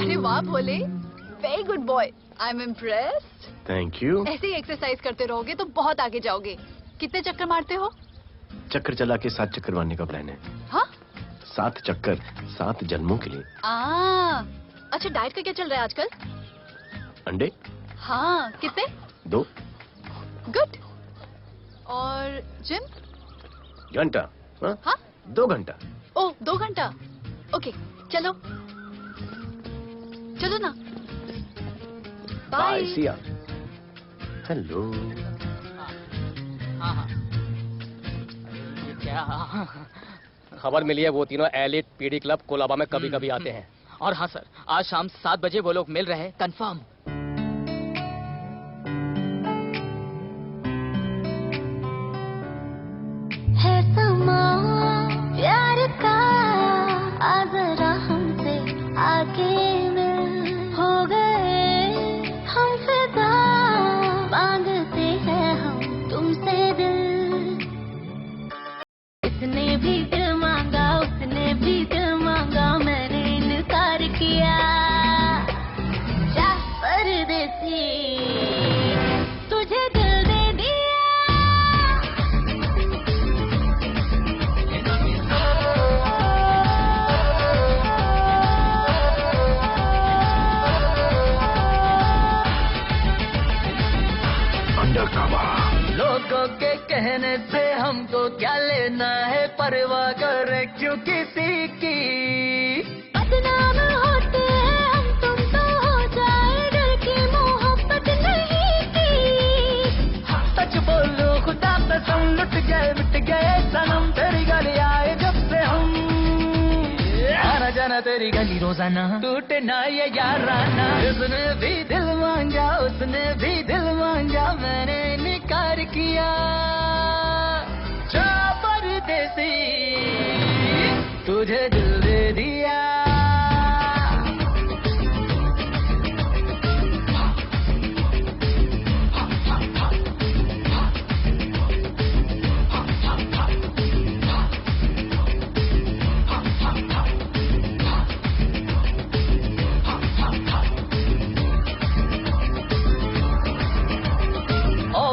अरे वाह Bhole, very good boy. I am impressed. Thank you. ऐसे ही एक्सरसाइज करते रहोगे तो बहुत आगे जाओगे। कितने चक्कर मारते हो? चक्कर चला के 7 चक्कर मारने का प्लान है। हाँ? 7 चक्कर 7 जन्मों के लिए। अच्छा, डाइट का क्या चल रहा है आजकल? अंडे? हाँ, कितने? 2 गुड। और जिम? घंटा। हाँ? 2 घंटा। ओह, 2 घंटा। ओके, चलो चलो ना। बाय सिया। हेलो। हाँ। क्या? खबर मिली है वो तीनों एलिट पीडी क्लब कोलाबा में कभी कभी आते हैं। और हाँ सर, आज शाम 7 बजे वो लोग मिल रहे हैं, कंफर्म। है समा प्यार का, आ जरा हमसे आके मिल। हो गए हम फिदा, मांगते हैं हम तुमसे दिल। इसने भी दिल मांगा, उसने भी दिल मांगा, मैंने इनकार किया। जा परदेसी, तुझे दिल दे लोगों के कहने से हमको क्या लेना है, परवाह करे क्यों किसी की। बदनाम होते हैं हम, तुम तो हो जाए, डर की मोहब्बत नहीं की। सच बोलो खुदा कसम, लुट गए मिट गए सनम, तेरी गली आए जब से हम। आना जाना तेरी गली रोजाना, टूटे ना ये याराना। उसने भी दिल मांगा, उसने भी दिल मांगा, मैंने इनकार किया। जा परदेसी, तुझे दिल दे दिया।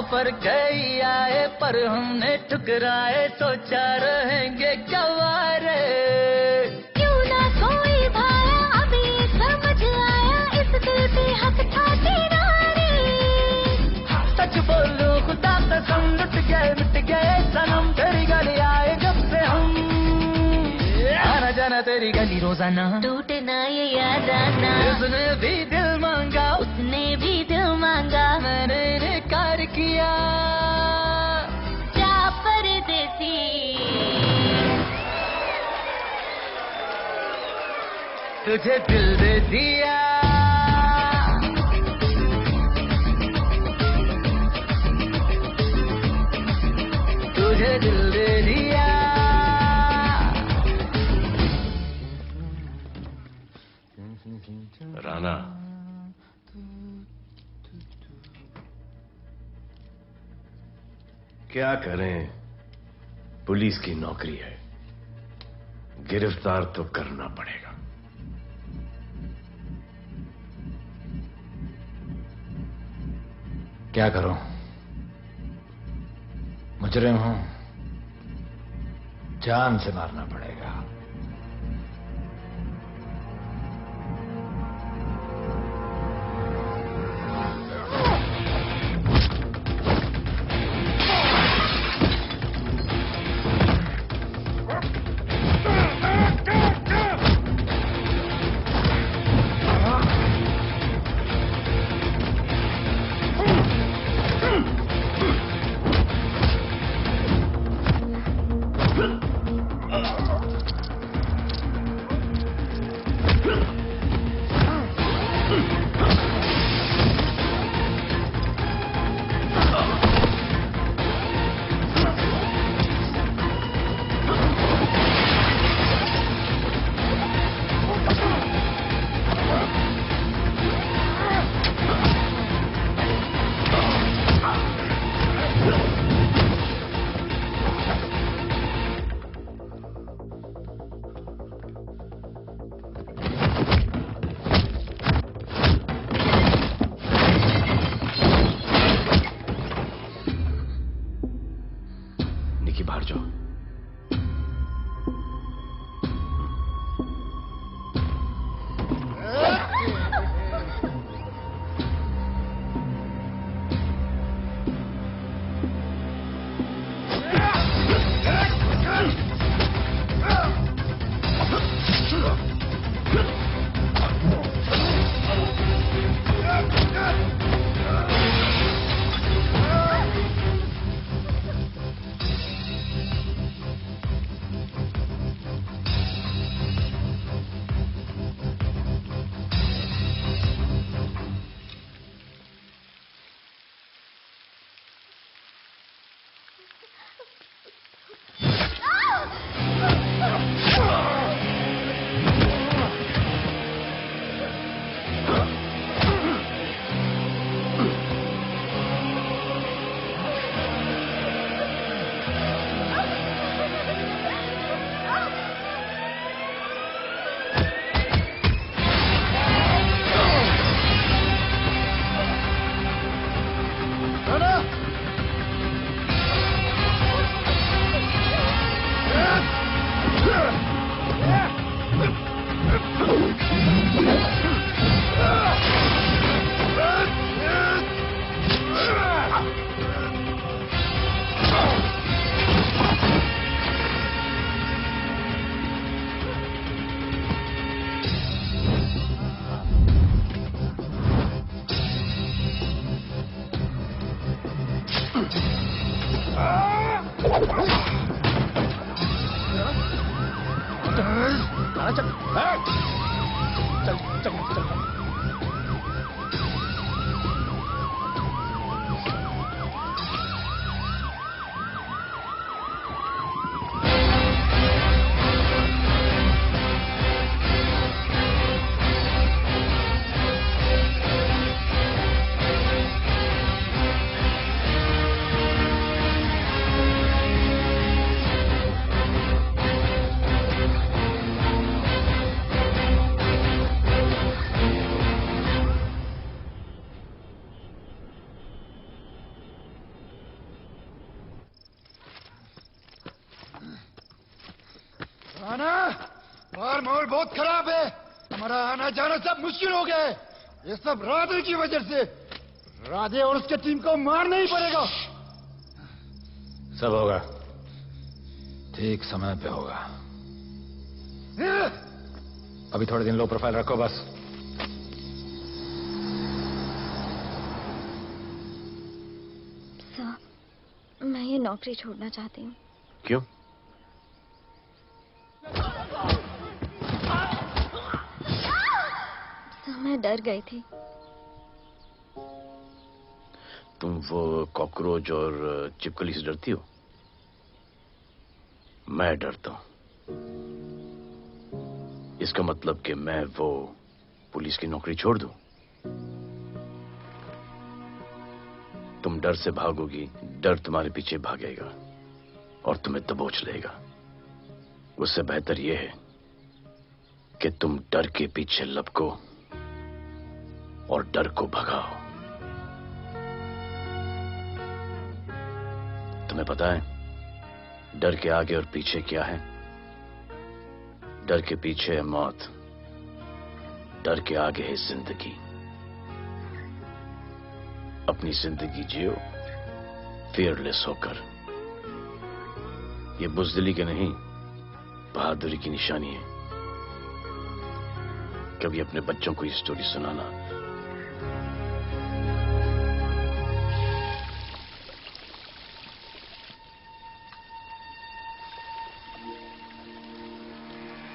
ऑफर कई आए पर हमने ठुकराए, सोचा रहेंगे गवारे। क्यों ना कोई भाया अभी समझ आया, इस दिल पे हक था तेरा रे। सच बोलूं खुदा कसम, लुट गए मिट गए सनम, तेरी गली आए जब से हम, आना जाना तेरी गली रोजाना, टूटे ना ये यादाना। उसने भी दिल मांगा, उसने भी दिल मांगा, मैंने इनकार किया। जा परदेसी, तुझे दिल दे दिया, तुझे दिल दे दिया। राणा, क्या करें, पुलिस की नौकरी है, गिरफ्तार तो करना पड़ेगा। क्या करूं, मुजरिम हूं, जान से मारना पड़ेगा। आना मार माहौल बहुत खराब है। हमारा आना जाना सब मुश्किल हो गया है। ये सब राधे की वजह से। राधे और उसके टीम को मारना ही पड़ेगा। सब होगा, ठीक समय पे होगा। अभी थोड़े दिन लो प्रोफाइल रखो बस। सर, मैं ये नौकरी छोड़ना चाहती हूँ। क्यों? सर, मैं डर गई थी। तुम वो कॉकरोच और चिपकली से डरती हो? मैं डरता हूं। इसका मतलब कि मैं वो पुलिस की नौकरी छोड़ दूं? तुम डर से भागोगी, डर तुम्हारे पीछे भागेगा और तुम्हें दबोच लेगा। उससे बेहतर यह है कि तुम डर के पीछे लपको और डर को भगाओ। तुम्हें पता है डर के आगे और पीछे क्या है? डर के पीछे है मौत, डर के आगे है जिंदगी। अपनी जिंदगी जियो फियरलेस होकर। ये बुज़दिली की नहीं, बहादुरी की निशानी है। कभी अपने बच्चों को ये स्टोरी सुनाना।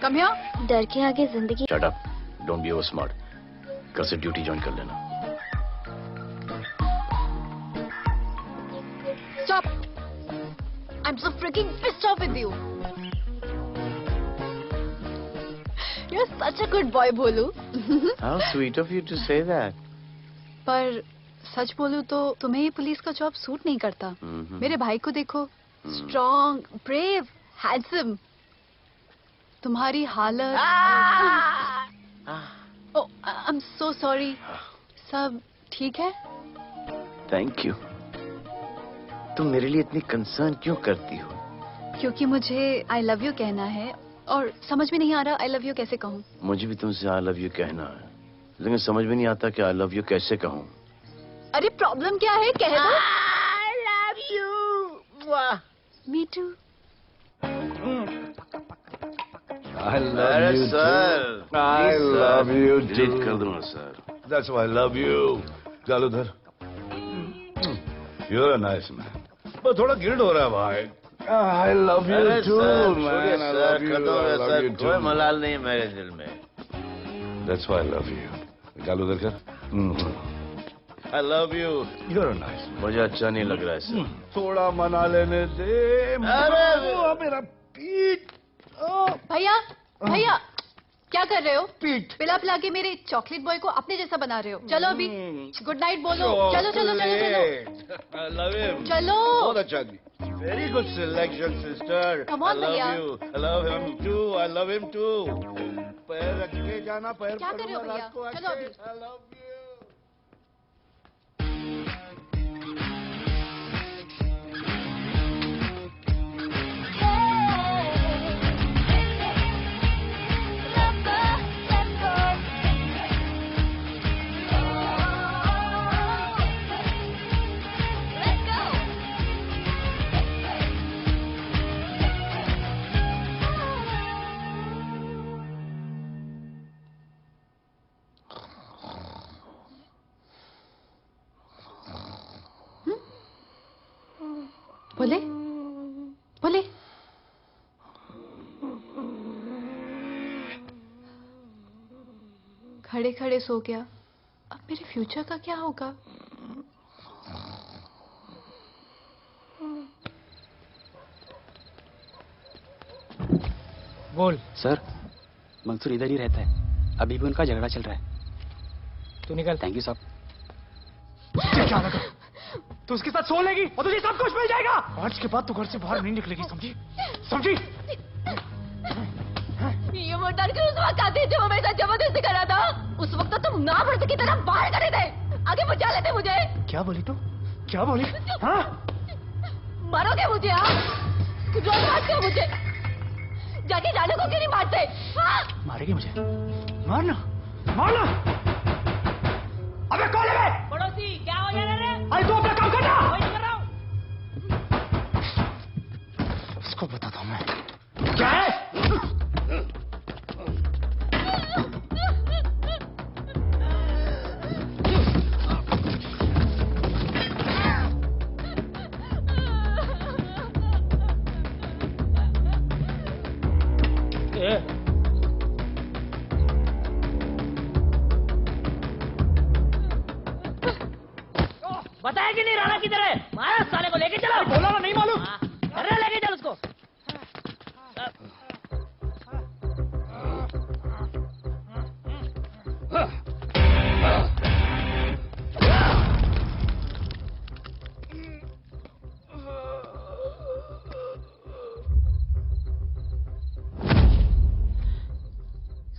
Come here. डर के आगे जिंदगी। Shut up. Don't be over smart. कल से ड्यूटी ज्वाइन कर लेना। Stop. I'm so freaking pissed off with you. You're such a good boy, Bholu. How sweet of you to say that. पर सच बोलूं तो तुम्हें ये पुलिस का जॉब सूट नहीं करता। मेरे भाई को देखो, स्ट्रॉन्ग, ब्रेव, हैंडसम। तुम्हारी हालत। ओह, आई एम सो सॉरी। सब ठीक है? Thank you. तुम मेरे लिए इतनी कंसर्न क्यों करती हो? क्योंकि मुझे आई लव यू कहना है और समझ में नहीं आ रहा आई लव यू कैसे कहूँ। मुझे भी तुमसे आई लव यू कहना है, लेकिन समझ में नहीं आता कि आई लव यू कैसे कहूँ। अरे प्रॉब्लम क्या है, कह दो। I love you. Me too. I love you too. I love you too. Delete कर दूंगा sir. That's why I love you. जालूधर, you're a nice man. बस थोड़ा गिल्ड हो रहा है भाई। I love you too, man. I love you. I love you too. कोई मलाल नहीं है मेरे दिल में। That's why I love you. जालूधर कर। I love you. You're a nice man. मुझे अच्छा नहीं लग रहा है सर। थोड़ा मना लेने दे। अरे मेरा पीठ। भैया, भैया, क्या कर रहे हो? पिला पिला के मेरे चॉकलेट बॉय को अपने जैसा बना रहे हो। चलो अभी गुड नाइट बोलो। चलो चलो चलो चलो। I love him. चलो। बहुत अच्छा आदमी। Very good selection, sister. Come on, I love भैया। you. I love him too. I love him too. पैर रख के जाना, पैर क्या कर रहे हो भैया? चलो अभी। I love you. बोले बोले। खड़े खड़े सो गया। अब मेरे फ्यूचर का क्या होगा? बोल। सर, मंसूर इधर ही रहता है। अभी भी उनका झगड़ा चल रहा है। तू निकल। थैंक यू साहब। क्या लगा? तू उसके साथ सो लेगी और तुझे सब कुछ मिल जाएगा। आज के बाद तू घर से बाहर नहीं निकलेगी, समझी? समझी? ये वो डर के उस वक्त आते जो मेरे साथ जबरदस्ती कर रहा था। उस वक्त तो तुम ना भरते की तरह बाहर करे थे। आगे बचा लेते मुझे। क्या बोली तू? क्या बोली? हाँ? मारोगे मुझे? आप कुछ और बात करो मुझे। जाके राणा को क्यों नहीं मारते? हाँ? मारेगी मुझे? मारना मारना। अबे कौन है? पड़ोसी क्या हो गया रे? अरे तू अपना काम करना। वही कर रहा हूँ। इसको बताता हूँ मैं क्या है। बताया कि नहीं राणा किधर है? मारा साले को लेके चलो। बोला ना नहीं मालूम। अरे लेके चल उसको।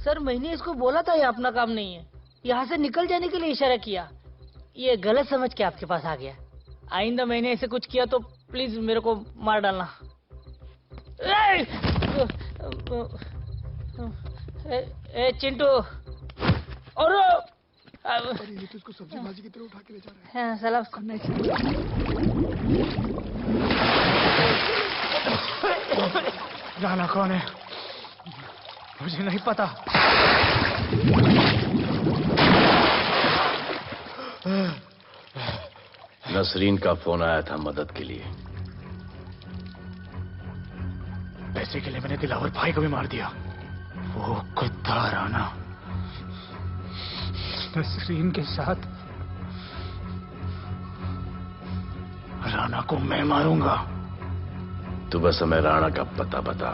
सर मैंने इसको बोला था ये अपना काम नहीं है, यहाँ से निकल जाने के लिए इशारा किया, ये गलत समझ के आपके पास आ गया। आइंदा मैंने ऐसे कुछ किया तो प्लीज मेरे को मार डालना। ए चिंटू और ये तो इसको सब्जी भाजी की तरह उठा के ले जा रहा है। हाँ, सलाम करना चाहिए। राणा कौन है मुझे नहीं पता। नसरीन का फोन आया था मदद के लिए। पैसे के लिए मैंने दिलावर भाई को भी मार दिया। वो कुत्ता राणा नसरीन के साथ राणा को मैं मारूंगा। तू बस हमें राणा का पता बता।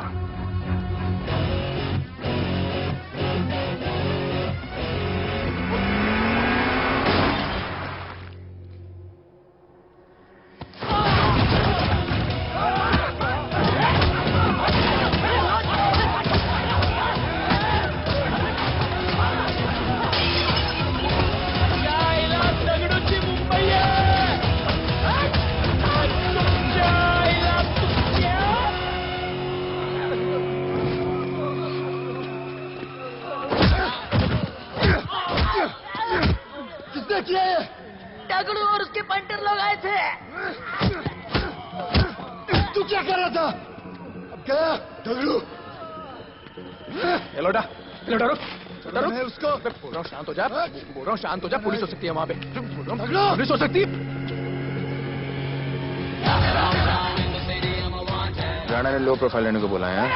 दगड़ू और उसके पंटर लोग आए थे। तू क्या कर रहा था? अब क्या दगड़ू? ये लोटा रुक। मैं उसको बोल रहा हूँ शांत हो जा। बोल रहा हूँ शांत हो जा। पुलिस हो सकती है वहाँ पे। पुलिस हो सकती है। राणा ने लो प्रोफाइल लेने को बोला है।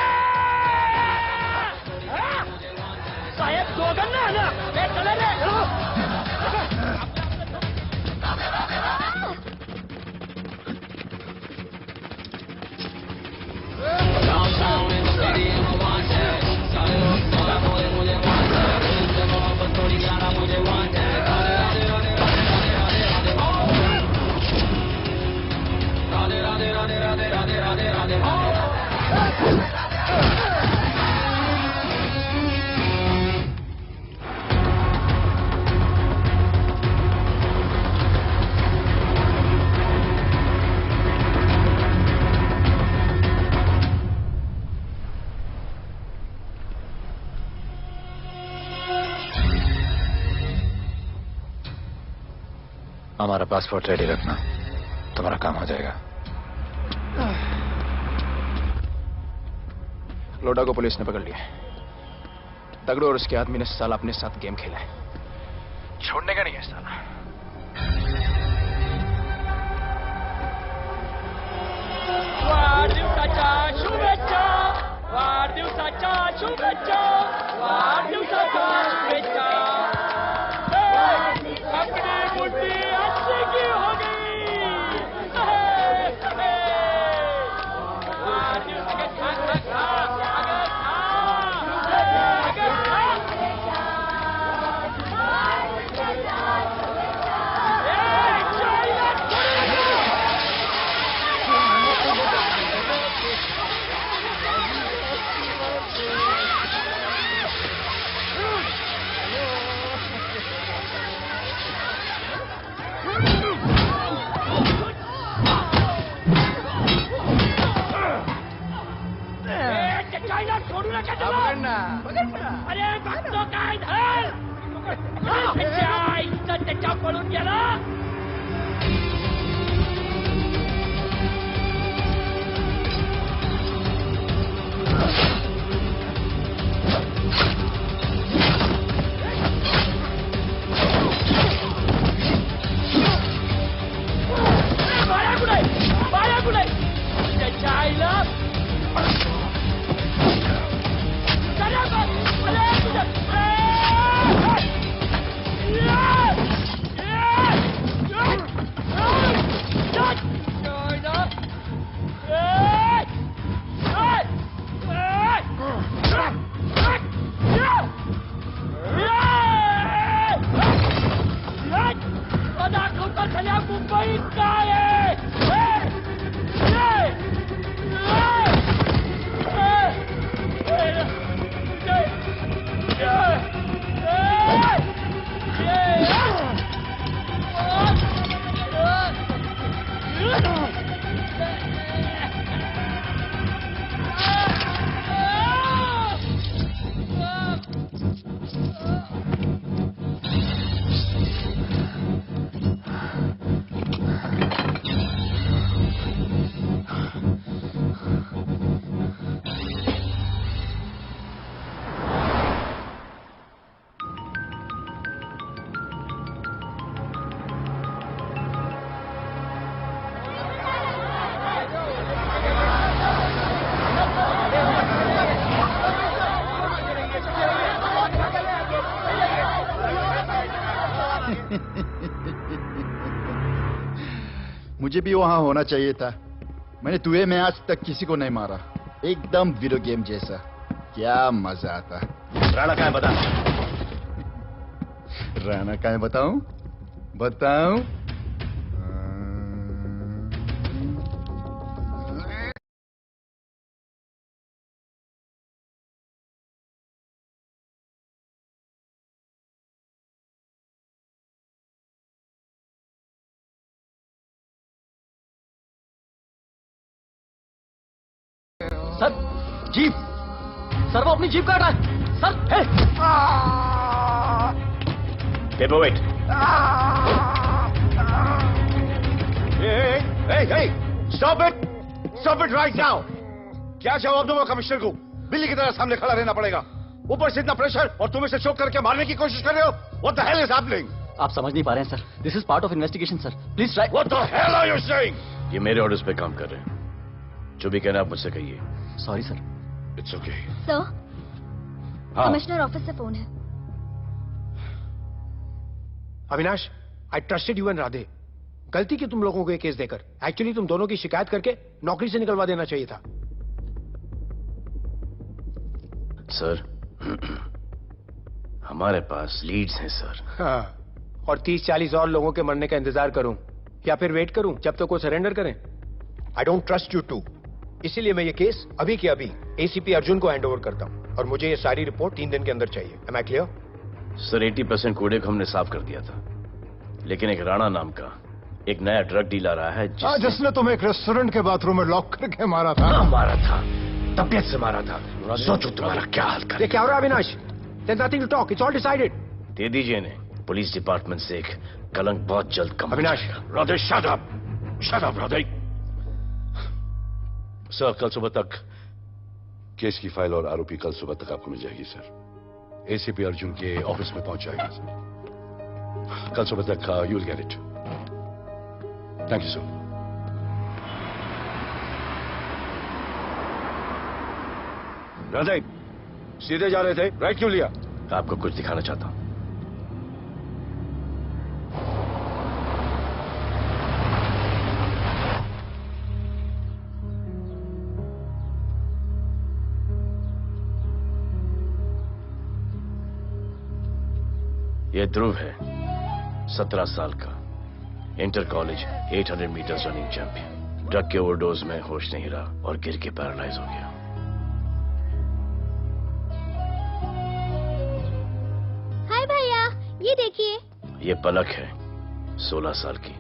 शायद दो गन्ना है ना। मैं चले रे। हमारा पासपोर्ट रेडी रखना, तुम्हारा काम हो जाएगा। लोटा को पुलिस ने पकड़ लिया। दगड़ू और उसके आदमी ने साला अपने साथ गेम खेला है। छोड़ने का नहीं है साला। वाढदिवसाच्या शुभेच्छा, वाढदिवसाच्या शुभेच्छा, वाढदिवसाच्या शुभेच्छा। अपनी बुद्धि अच्छी की हो गई। वाढदिवसाच्या खा खा खा अगर पकड़ लो अरे भक्तों का इधर इज्जत पडून गेला बाया कुठे त्याच्या आईला दाखवता सगळ्या मुंबईत काय मुझे भी वहां होना चाहिए था। मैंने तुझे में आज तक किसी को नहीं मारा। एकदम वीडियो गेम जैसा। क्या मजा आता। राणा कहाँ है बता। राणा कहाँ है बताऊं? बताऊं? सर जीप सर वो अपनी जीप काट रहा है sir hey paperweight stop it right now. क्या जवाब दूंगा कमिश्नर को? बिल्ली की तरह सामने खड़ा रहना पड़ेगा। ऊपर से इतना प्रेशर और तुम इसे चोक करके मारने की कोशिश कर रहे हो। What the hell is happening? आप समझ नहीं पा रहे हैं sir. This is part of investigation sir. Please try. What the hell are you saying? ये मेरे ऑर्डर्स पे काम कर रहे हैं। जो भी कहना आप मुझसे कहिए। Sorry sir. It's okay. Sir हाँ कमिश्नर ऑफिस से फोन है। अविनाश, आई ट्रस्टेड यू एंड राधे। गलती की तुम लोगों को ये केस देकर। एक्चुअली तुम दोनों की शिकायत करके नौकरी से निकलवा देना चाहिए था। सर हमारे पास लीड्स हैं सर। हाँ, और 30-40 और लोगों के मरने का इंतजार करूं या फिर वेट करूं जब तक वो सरेंडर करें? I don't trust you too. इसीलिए मैं ये केस अभी के अभी एसीपी अर्जुन को हैंड ओवर करता हूं और मुझे ये सारी रिपोर्ट 3 दिन के अंदर चाहिए। M I clear? सर 80% कूड़े को हमने साफ कर दिया था, लेकिन एक राणा नाम का एक नया ड्रग डीलर आया है जिसने तुम्हें एक रेस्टोरेंट के बाथरूम में लॉक करके मारा था। मारा था, तबीयत से मारा था। सोचो तुम्हारा क्या हाल कर। ये क्या हो रहा है Avinash? There's nothing to talk. It's all decided. दे दीजिए इन्हें। पुलिस डिपार्टमेंट से एक कलंक बहुत जल्द कम। Avinash, Radhe shut up. Shut up, Radhe. Sir कल सुबह तक केस की फाइल और आरोपी कल सुबह तक आपको मिल जाएगी सर। एसीपी अर्जुन के ऑफिस में पहुंच जाएगी सर। कल सुबह तक you will get it. Thank you sir. Radhe सीधे जा रहे थे, राइट क्यों लिया? आपको कुछ दिखाना चाहता हूं। ये ध्रुव है, 17 साल का, inter college 800 metres running champion. Drug के ओवरडोज में होश नहीं रहा और गिर के पैरालाइज हो गया। हाय भैया, ये देखिए। ये पलक है, 16 साल की।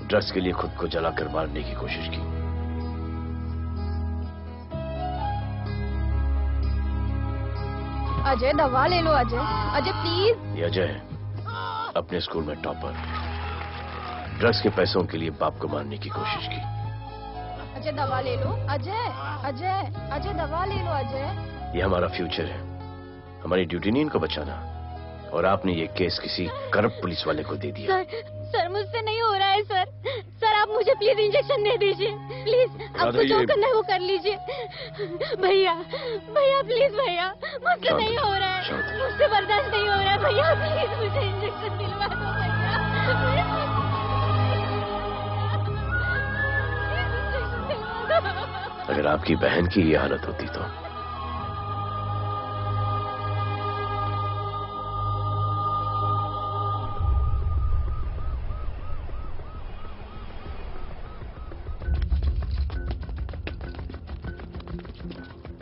ड्रग्स के लिए खुद को जलाकर मारने की कोशिश की। अजय दवा ले लो अजय। अजय प्लीज। ये अजय है, अपने स्कूल में टॉपर। ड्रग्स के पैसों के लिए बाप को मारने की कोशिश की। अजय दवा ले लो अजय। अजय अजय दवा ले लो अजय। ये हमारा फ्यूचर है, हमारी ड्यूटी नहीं इनको बचाना। और आपने ये केस किसी करप्ट पुलिस वाले को दे दिया। सर मुझसे नहीं हो रहा है सर। सर आप मुझे प्लीज इंजेक्शन दे दीजिए प्लीज। आपको जो करना है वो कर लीजिए। भैया भैया प्लीज भैया, मुझसे नहीं हो रहा है, मुझसे बर्दाश्त नहीं हो रहा है भैया, प्लीज मुझे इंजेक्शन दिलवा दो भैया। अगर आपकी बहन की ये हालत होती तो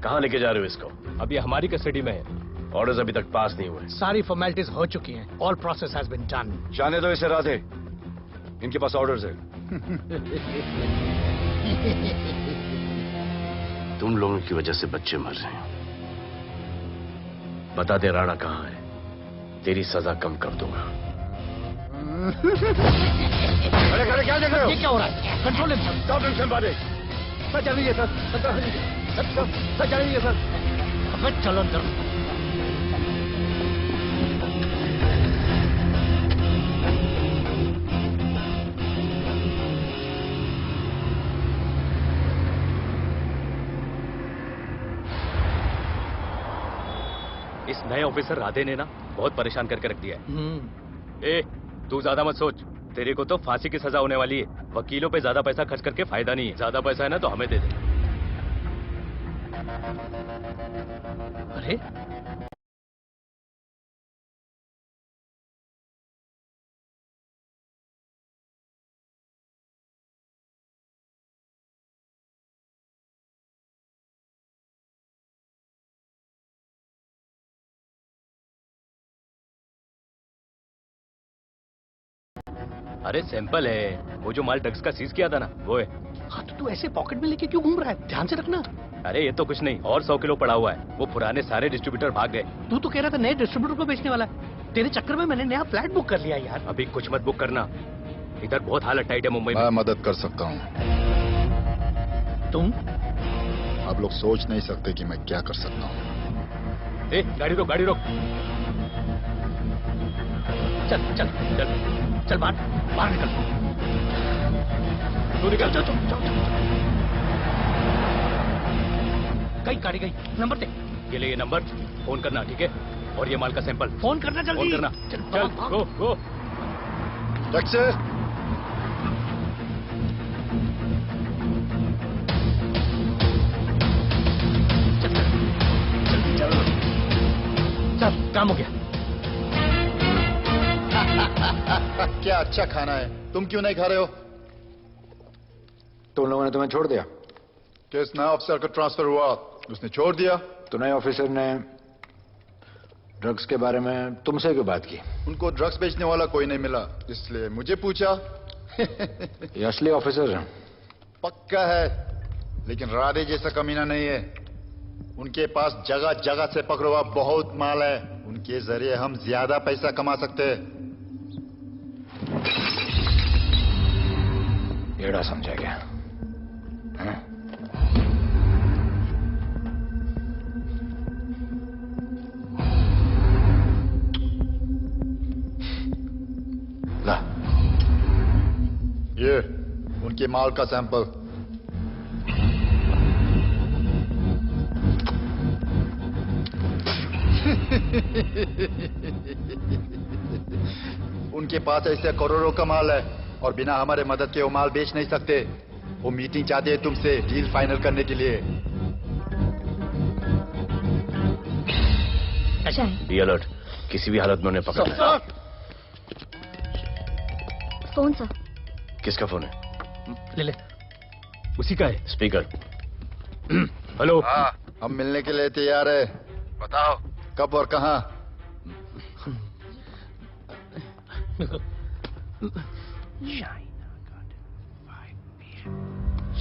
कहां लेके जा रहे हो इसको? अभी हमारी कस्टडी में है। ऑर्डर्स अभी तक पास नहीं हुए। सारी फॉर्मेलिटीज हो चुकी हैं। All process has been done. जाने दो इसे राधे, इनके पास ऑर्डर्स है। तुम लोगों की वजह से बच्चे मर रहे हैं। बता दे राणा कहां है, तेरी सजा कम कर दूंगा। अरे खड़े क्या देख रहे हो? ये क्या हो रहा है? Control sir. स्टॉप टेंशन बातें। सर चलिए सर। सर चलिए सर। अबे चलो अंदर। इस नए ऑफिसर राधे ने ना बहुत परेशान करके रख दिया है। ए, तू ज्यादा मत सोच, तेरे को तो फांसी की सजा होने वाली है। वकीलों पे ज्यादा पैसा खर्च करके फायदा नहीं है। ज्यादा पैसा है ना तो हमें दे दे। अरे अरे सैंपल है, वो जो माल ड्रग्स का सीज किया था ना वो है। हाँ तो तू ऐसे पॉकेट में लेके क्यों घूम रहा है? ध्यान से रखना। अरे ये तो कुछ नहीं, और 100 किलो पड़ा हुआ है। वो पुराने सारे डिस्ट्रीब्यूटर भाग गए। तू तो कह रहा था नए डिस्ट्रीब्यूटर को बेचने वाला है। तेरे चक्कर में मैंने नया फ्लैट बुक कर लिया यार। अभी कुछ मत बुक करना, इधर बहुत हालत टाइट है मुंबई में। मैं मदद कर सकता हूँ। तुम? आप लोग सोच नहीं सकते कि मैं क्या कर सकता हूँ। ए, गाड़ी रोक, गाड़ी रोक। चल चल चल चल बाहर निकल। तू निकल। चल चल चल। गई गाड़ी गई। नंबर दे। ये ले ये नंबर, फोन करना ठीक है? और ये माल का सैंपल फोन करना जल्दी। फोन करना। चल गो गो। टैक्सी। चल काम हो गया। क्या अच्छा खाना है, तुम क्यों नहीं खा रहे हो? तो उन लोगों ने तुम्हें छोड़ दिया? किस नए ऑफिसर का ट्रांसफर हुआ उसने छोड़ दिया? तो नए ऑफिसर ने ड्रग्स के बारे में तुमसे क्यों बात की? उनको ड्रग्स बेचने वाला कोई नहीं मिला, इसलिए मुझे पूछा। ये असली ऑफिसर है? पक्का है, लेकिन राधे जैसा कमीना नहीं है। उनके पास जगह जगह से पकड़ा हुआ बहुत माल है, उनके जरिए हम ज्यादा पैसा कमा सकते हैं। एड़ा समझा गया? हाँ? ला। ये उनके माल का सैंपल। उनके पास ऐसे करोड़ों का माल है और बिना हमारे मदद के वो माल बेच नहीं सकते। वो मीटिंग चाहते हैं तुमसे डील फाइनल करने के लिए। ये अलर्ट, किसी भी हालत में उन्हें पकड़ लेना। कौन सा? किसका फोन है? ले ले। उसी का है। स्पीकर। हेलो। हाँ, हम मिलने के लिए तैयार है। बताओ कब और कहाँ?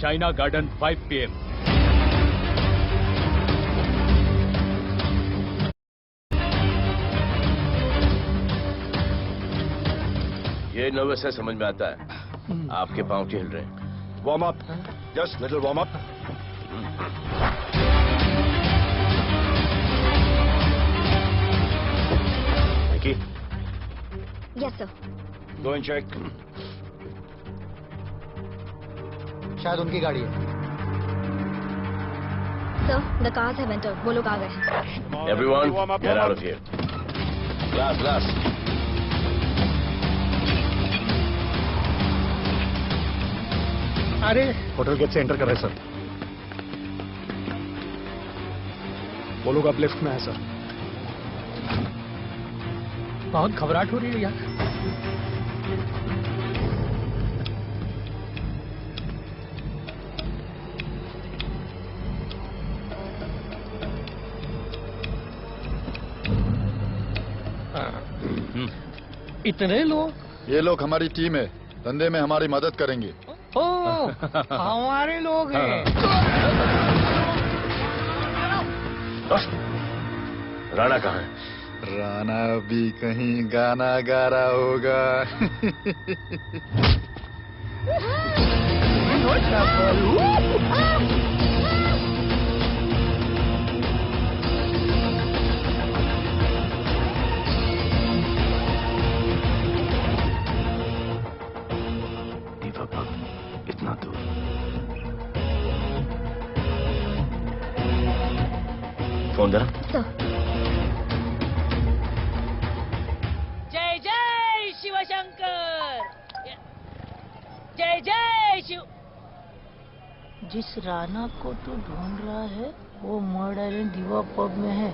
China garden 5 PM। ये नर्वस है, समझ में आता है। आपके पांव क्यों हिल रहे हैं? Warm up, just little warm up. Vicky, yes sir. Go and check. शायद उनकी गाड़ी है। Sir, the cars have entered. वो लोग आ गए हैं। Everyone, get out of here. Glass, glass. अरे होटल गेट से एंटर कर रहे हैं सर। वो लोग अब लिफ्ट में है सर। बहुत घबराहट हो रही है यार। इतने लोग? ये लोग हमारी टीम है, धंधे में हमारी मदद करेंगे। ओ, हमारे लोग हैं। राणा कहाँ है? राणा भी कहीं गाना गा रहा होगा। इतना दूर। फोन जरा। जय जय शिवशंकर, जय जय शिव। जिस राणा को तू ढूंढ रहा है वो मर्डर आइलैंड दीवा पब में है।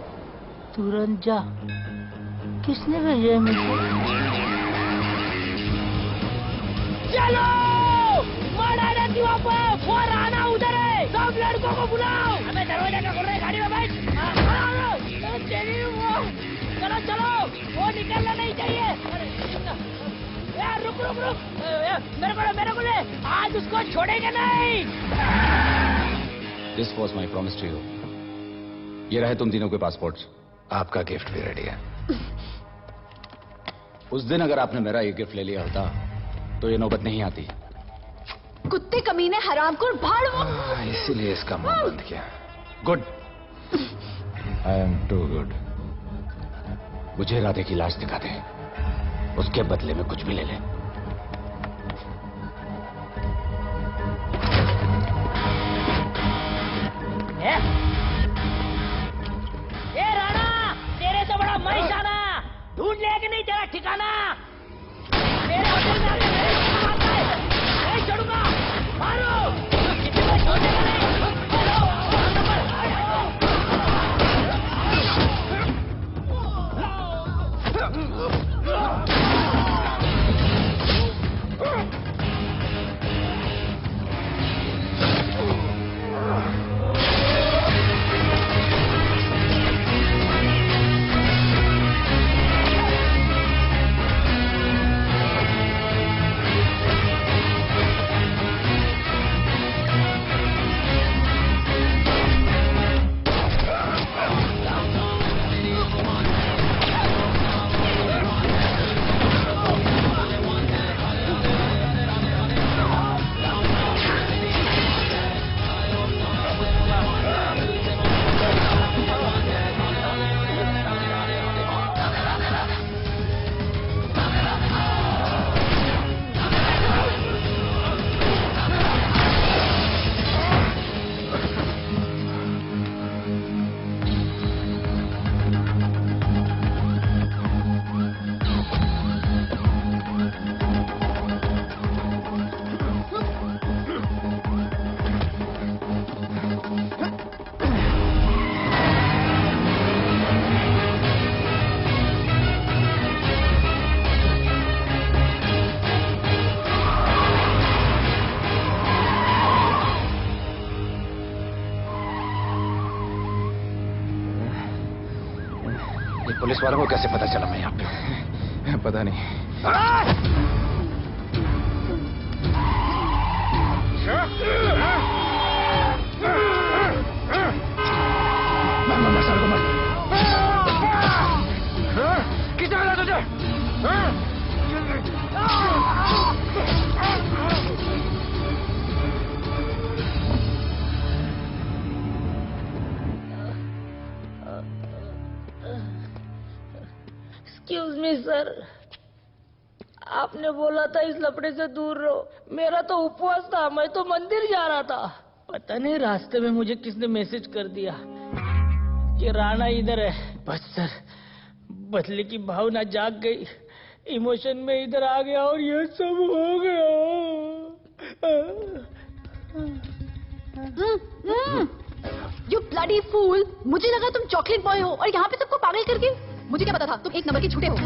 तुरंत जा। किसने भेजा है मुझे? चलो मर्डर दीवा पब, वो राणा उधर है। सब लड़कों को बुलाओ। हमें दरवाजा का खोल रहे, गाड़ी में बैठ। चलो चलो, वो निकलना नहीं चाहिए। यार रुक रुक रुक, मेरे को ले। आज उसको छोड़ेंगे नहीं। This was my promise to you. ये रहे तुम तीनों के पासपोर्ट्स। आपका गिफ्ट भी रेडी है। उस दिन अगर आपने मेरा ये गिफ्ट ले लिया होता तो ये नौबत नहीं आती। कुत्ते कमीने हरामखोर भाड़ वो। इसीलिए इसका मुंह बंद किया। Good. I am too good. मुझे राधे की लाश दिखा दे, उसके बदले में कुछ भी ले ले। ए राणा, तेरे से बड़ा मैं शाना। ढूंढ लिया कि नहीं तेरा ठिकाना? मेरे होटल में आके मेरे को मारता है। नहीं छोड़ूंगा, मारो। किसी को छोड़ेगा नहीं। पुलिस वालों को कैसे पता चला मैं यहाँ पे? पता नहीं। किसने बोला तुझे? मी सर, आपने बोला था इस लफड़े से दूर रहो। मेरा तो उपवास था, मैं तो मंदिर जा रहा था। पता नहीं रास्ते में मुझे किसने मैसेज कर दिया कि राणा इधर है। बस सर, बदले की भावना जाग गई, इमोशन में इधर आ गया और ये सब हो गया। You bloody fool! मुझे लगा तुम चॉकलेट बॉय हो और यहाँ पे सबको पागल करके। मुझे क्या पता था तुम एक नंबर के झूठे हो।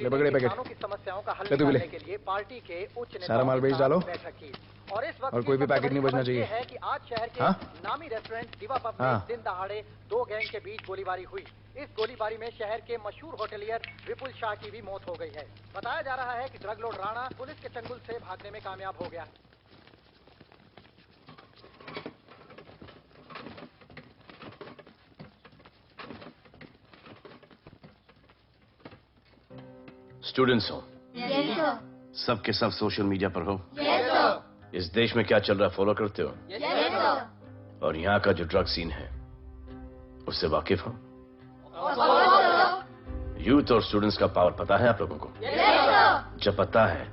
पकड़े पैकेट की समस्याओं का हल ले तू भी ले। निकालने के लिए पार्टी के उच्च सारा माल बेच डालो बैठक की। और इस वक्त और कोई भी पैकेट नहीं बचना चाहिए। है कि आज शहर के नामी रेस्टोरेंट दिवा पब में दिन दहाड़े दो गैंग के बीच गोलीबारी हुई। इस गोलीबारी में शहर के मशहूर होटलियर विपुल शाह की भी मौत हो गई है। बताया जा रहा है कि ड्रग लॉर्ड राणा पुलिस के चंगुल से भागने में कामयाब हो गया। स्टूडेंट्स हो, Yes, sir. सब के सब सोशल मीडिया पर हो। Yes, sir. इस देश में क्या चल रहा है फॉलो करते हो? Yes, sir. और यहाँ का जो ड्रग सीन है उससे वाकिफ हो? यूथ और स्टूडेंट्स का पावर पता है आप लोगों को? Yes, sir. जब पता है,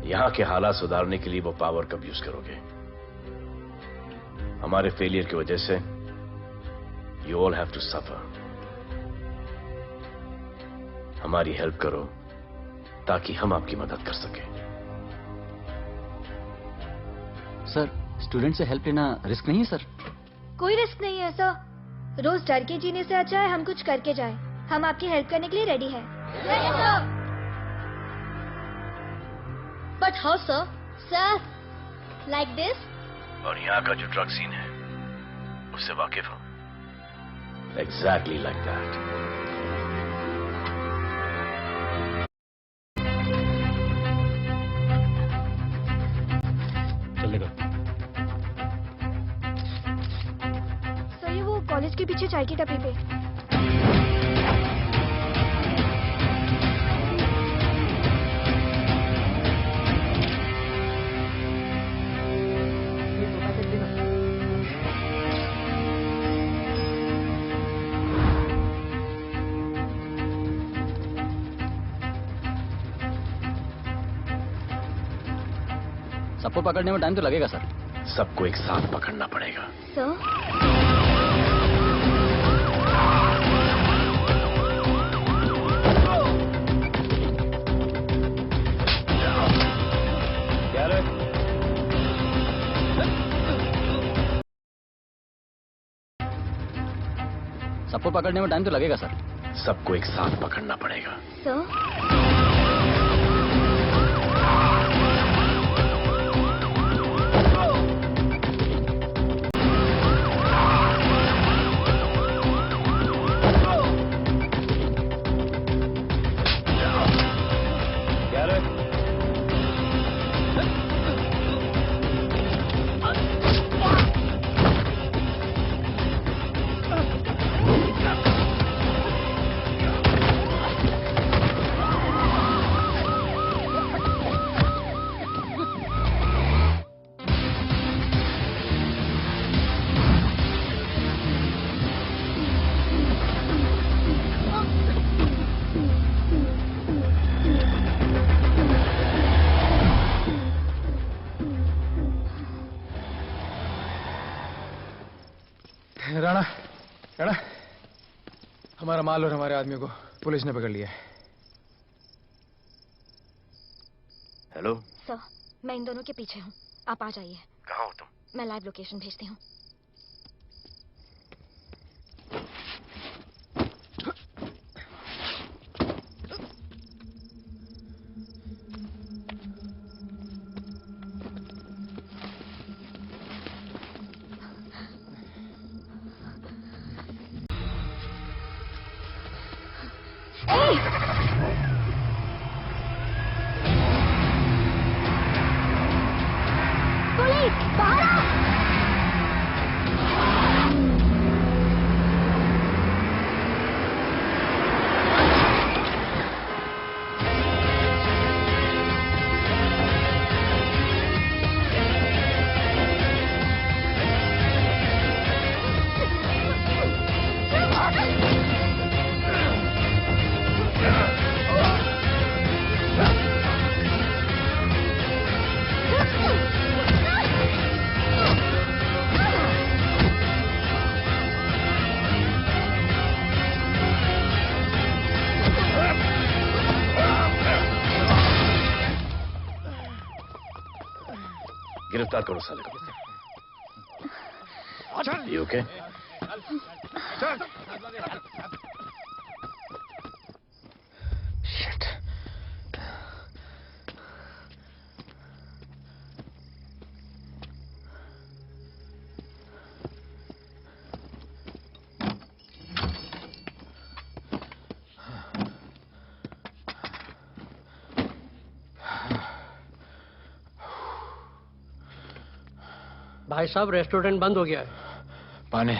यहाँ के हालात सुधारने के लिए वो पावर कब यूज करोगे? हमारे फेलियर की वजह से you all have to suffer. हमारी हेल्प करो ताकि हम आपकी मदद कर सकें। सर, स्टूडेंट से हेल्प लेना रिस्क नहीं है सर? कोई रिस्क नहीं है सर। रोज डर के जीने से अच्छा है हम कुछ करके जाएं। हम आपकी हेल्प करने के लिए रेडी हैं। But how sir? Sir, like this? और यहाँ का जो ड्रग सीन है उससे वाकिफ हो? Exactly like that. सर, ये वो कॉलेज के पीछे चाय की टपरी पे। सबको पकड़ने में टाइम तो लगेगा सर। सबको एक साथ पकड़ना पड़ेगा। सर, सबको पकड़ने में टाइम तो लगेगा सर। सबको एक साथ पकड़ना पड़ेगा। सर, राणा, राणा, हमारा माल और हमारे आदमियों को पुलिस ने पकड़ लिया है। हेलो सर, मैं इन दोनों के पीछे हूँ, आप आ जाइए। कहाँ हो तुम? मैं लाइव लोकेशन भेजती हूँ। गिरफ्तार करो साले को। You okay? Shit. भाई साहब, रेस्टोरेंट बंद हो गया है। पानी।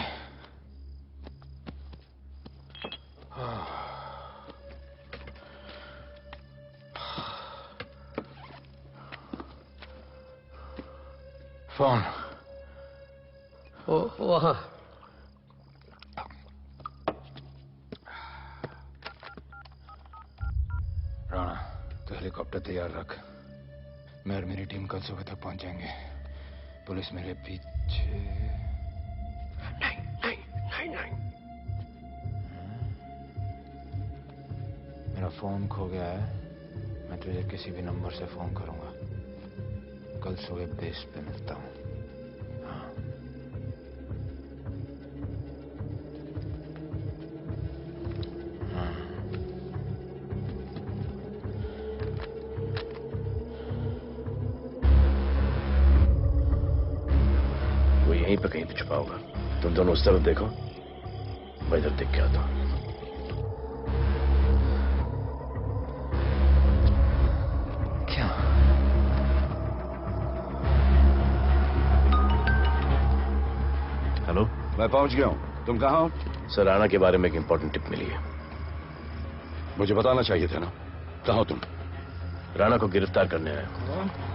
फोन। वहाँ। राणा, तो हेलीकॉप्टर तैयार रख। मैं और मेरी टीम कल सुबह तक पहुंच जाएंगे। पुलिस मेरे पीछे। नहीं। मेरा फोन खो गया है। मैं तुझे किसी भी नंबर से फोन करूंगा। कल सुबह बेस पे मिलता हूं। हाँ। यहीं पे कहीं पे छुपा होगा। तुम दोनों उस तरफ देखो, मैं इधर देख के आता हूं। क्या? हेलो, मैं पहुंच गया हूं। तुम कहां हो? सर, राणा के बारे में एक इंपॉर्टेंट टिप मिली है। मुझे बताना चाहिए था ना। कहां हो तुम? राणा को गिरफ्तार करने आया हूं।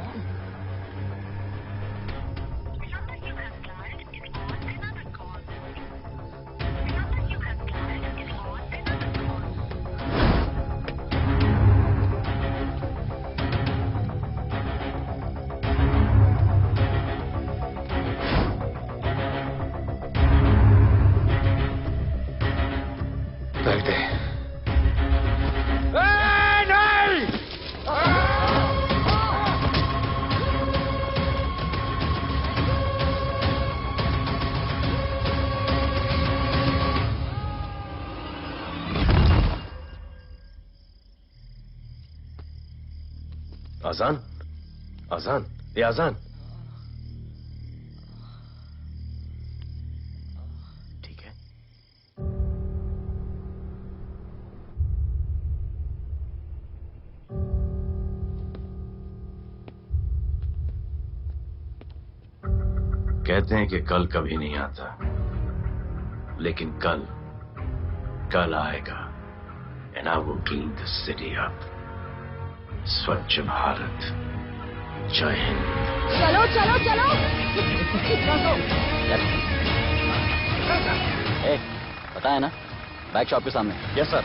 आजान, आजान, ये आजान। ठीक है। कहते हैं कि कल कभी नहीं आता, लेकिन कल आएगा। And I will clean the city up. स्वच्छ भारत। जय हिंद। चलो चलो चलो। पता है ना, बैक शॉप के सामने। Yes sir.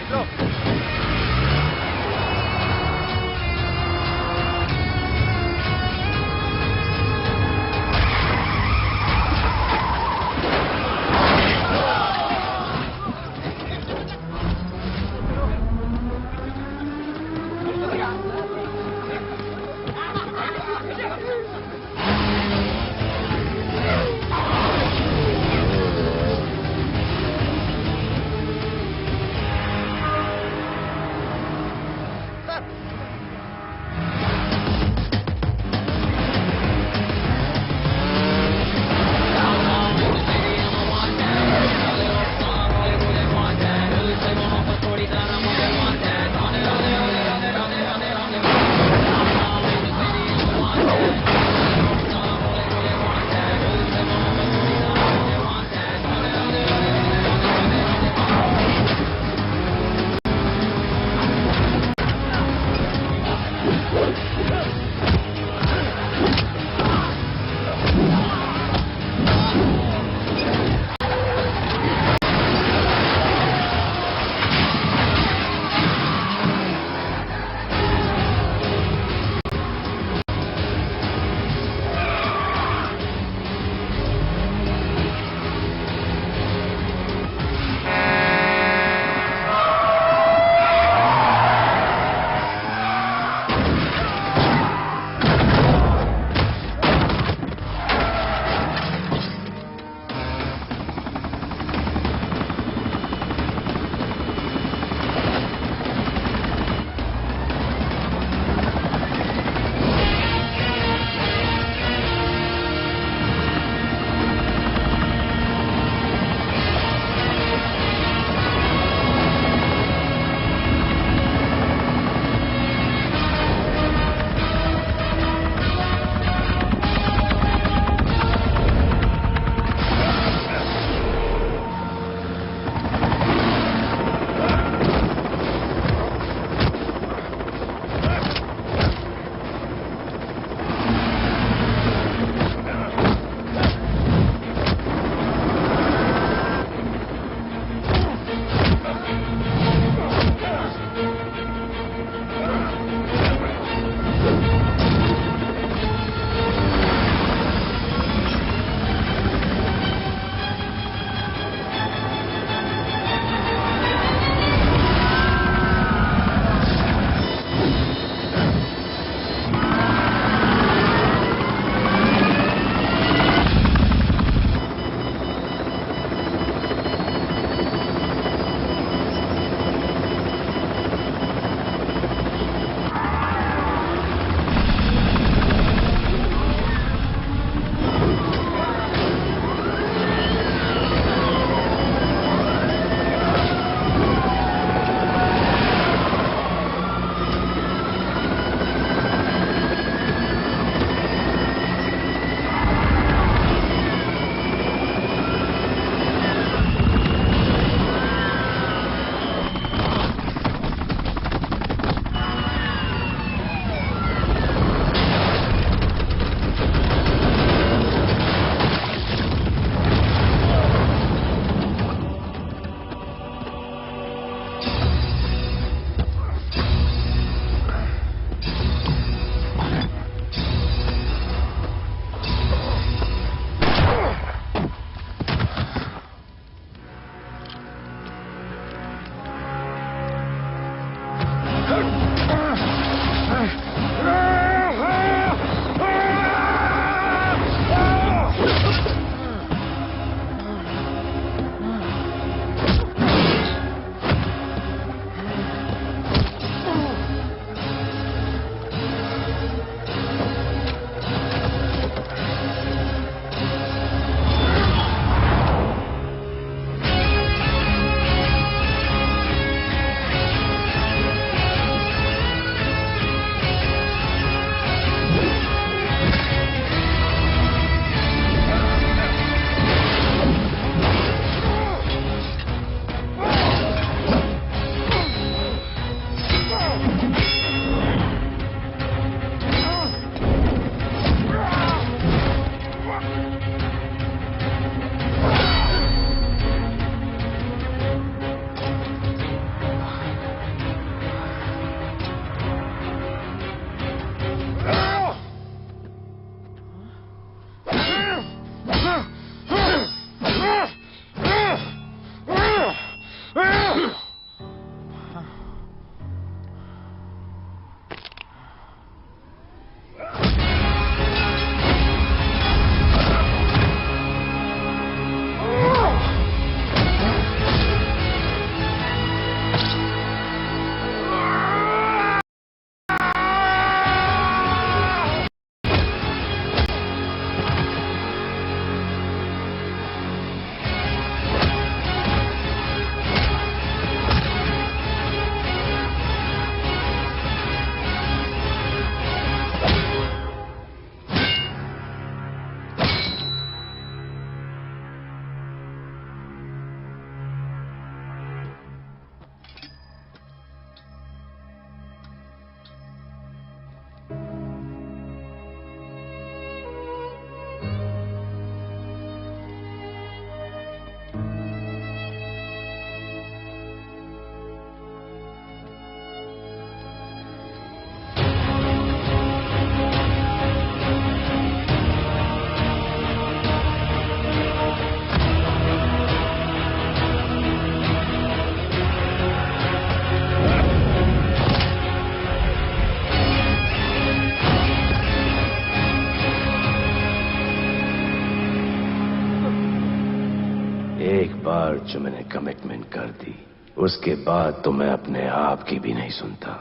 एक बार जो मैंने कमिटमेंट कर दी, उसके बाद तो मैं अपने आप की भी नहीं सुनता।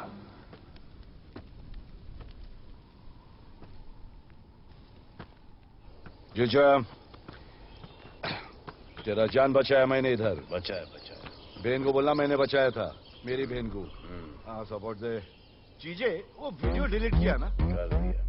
जीजा, तेरा जान बचाया मैंने इधर। बचाया। बहन को बोलना मैंने बचाया था, मेरी बहन को। हाँ सपोर्ट दे। चीजें वो वीडियो डिलीट किया ना? कर दिया।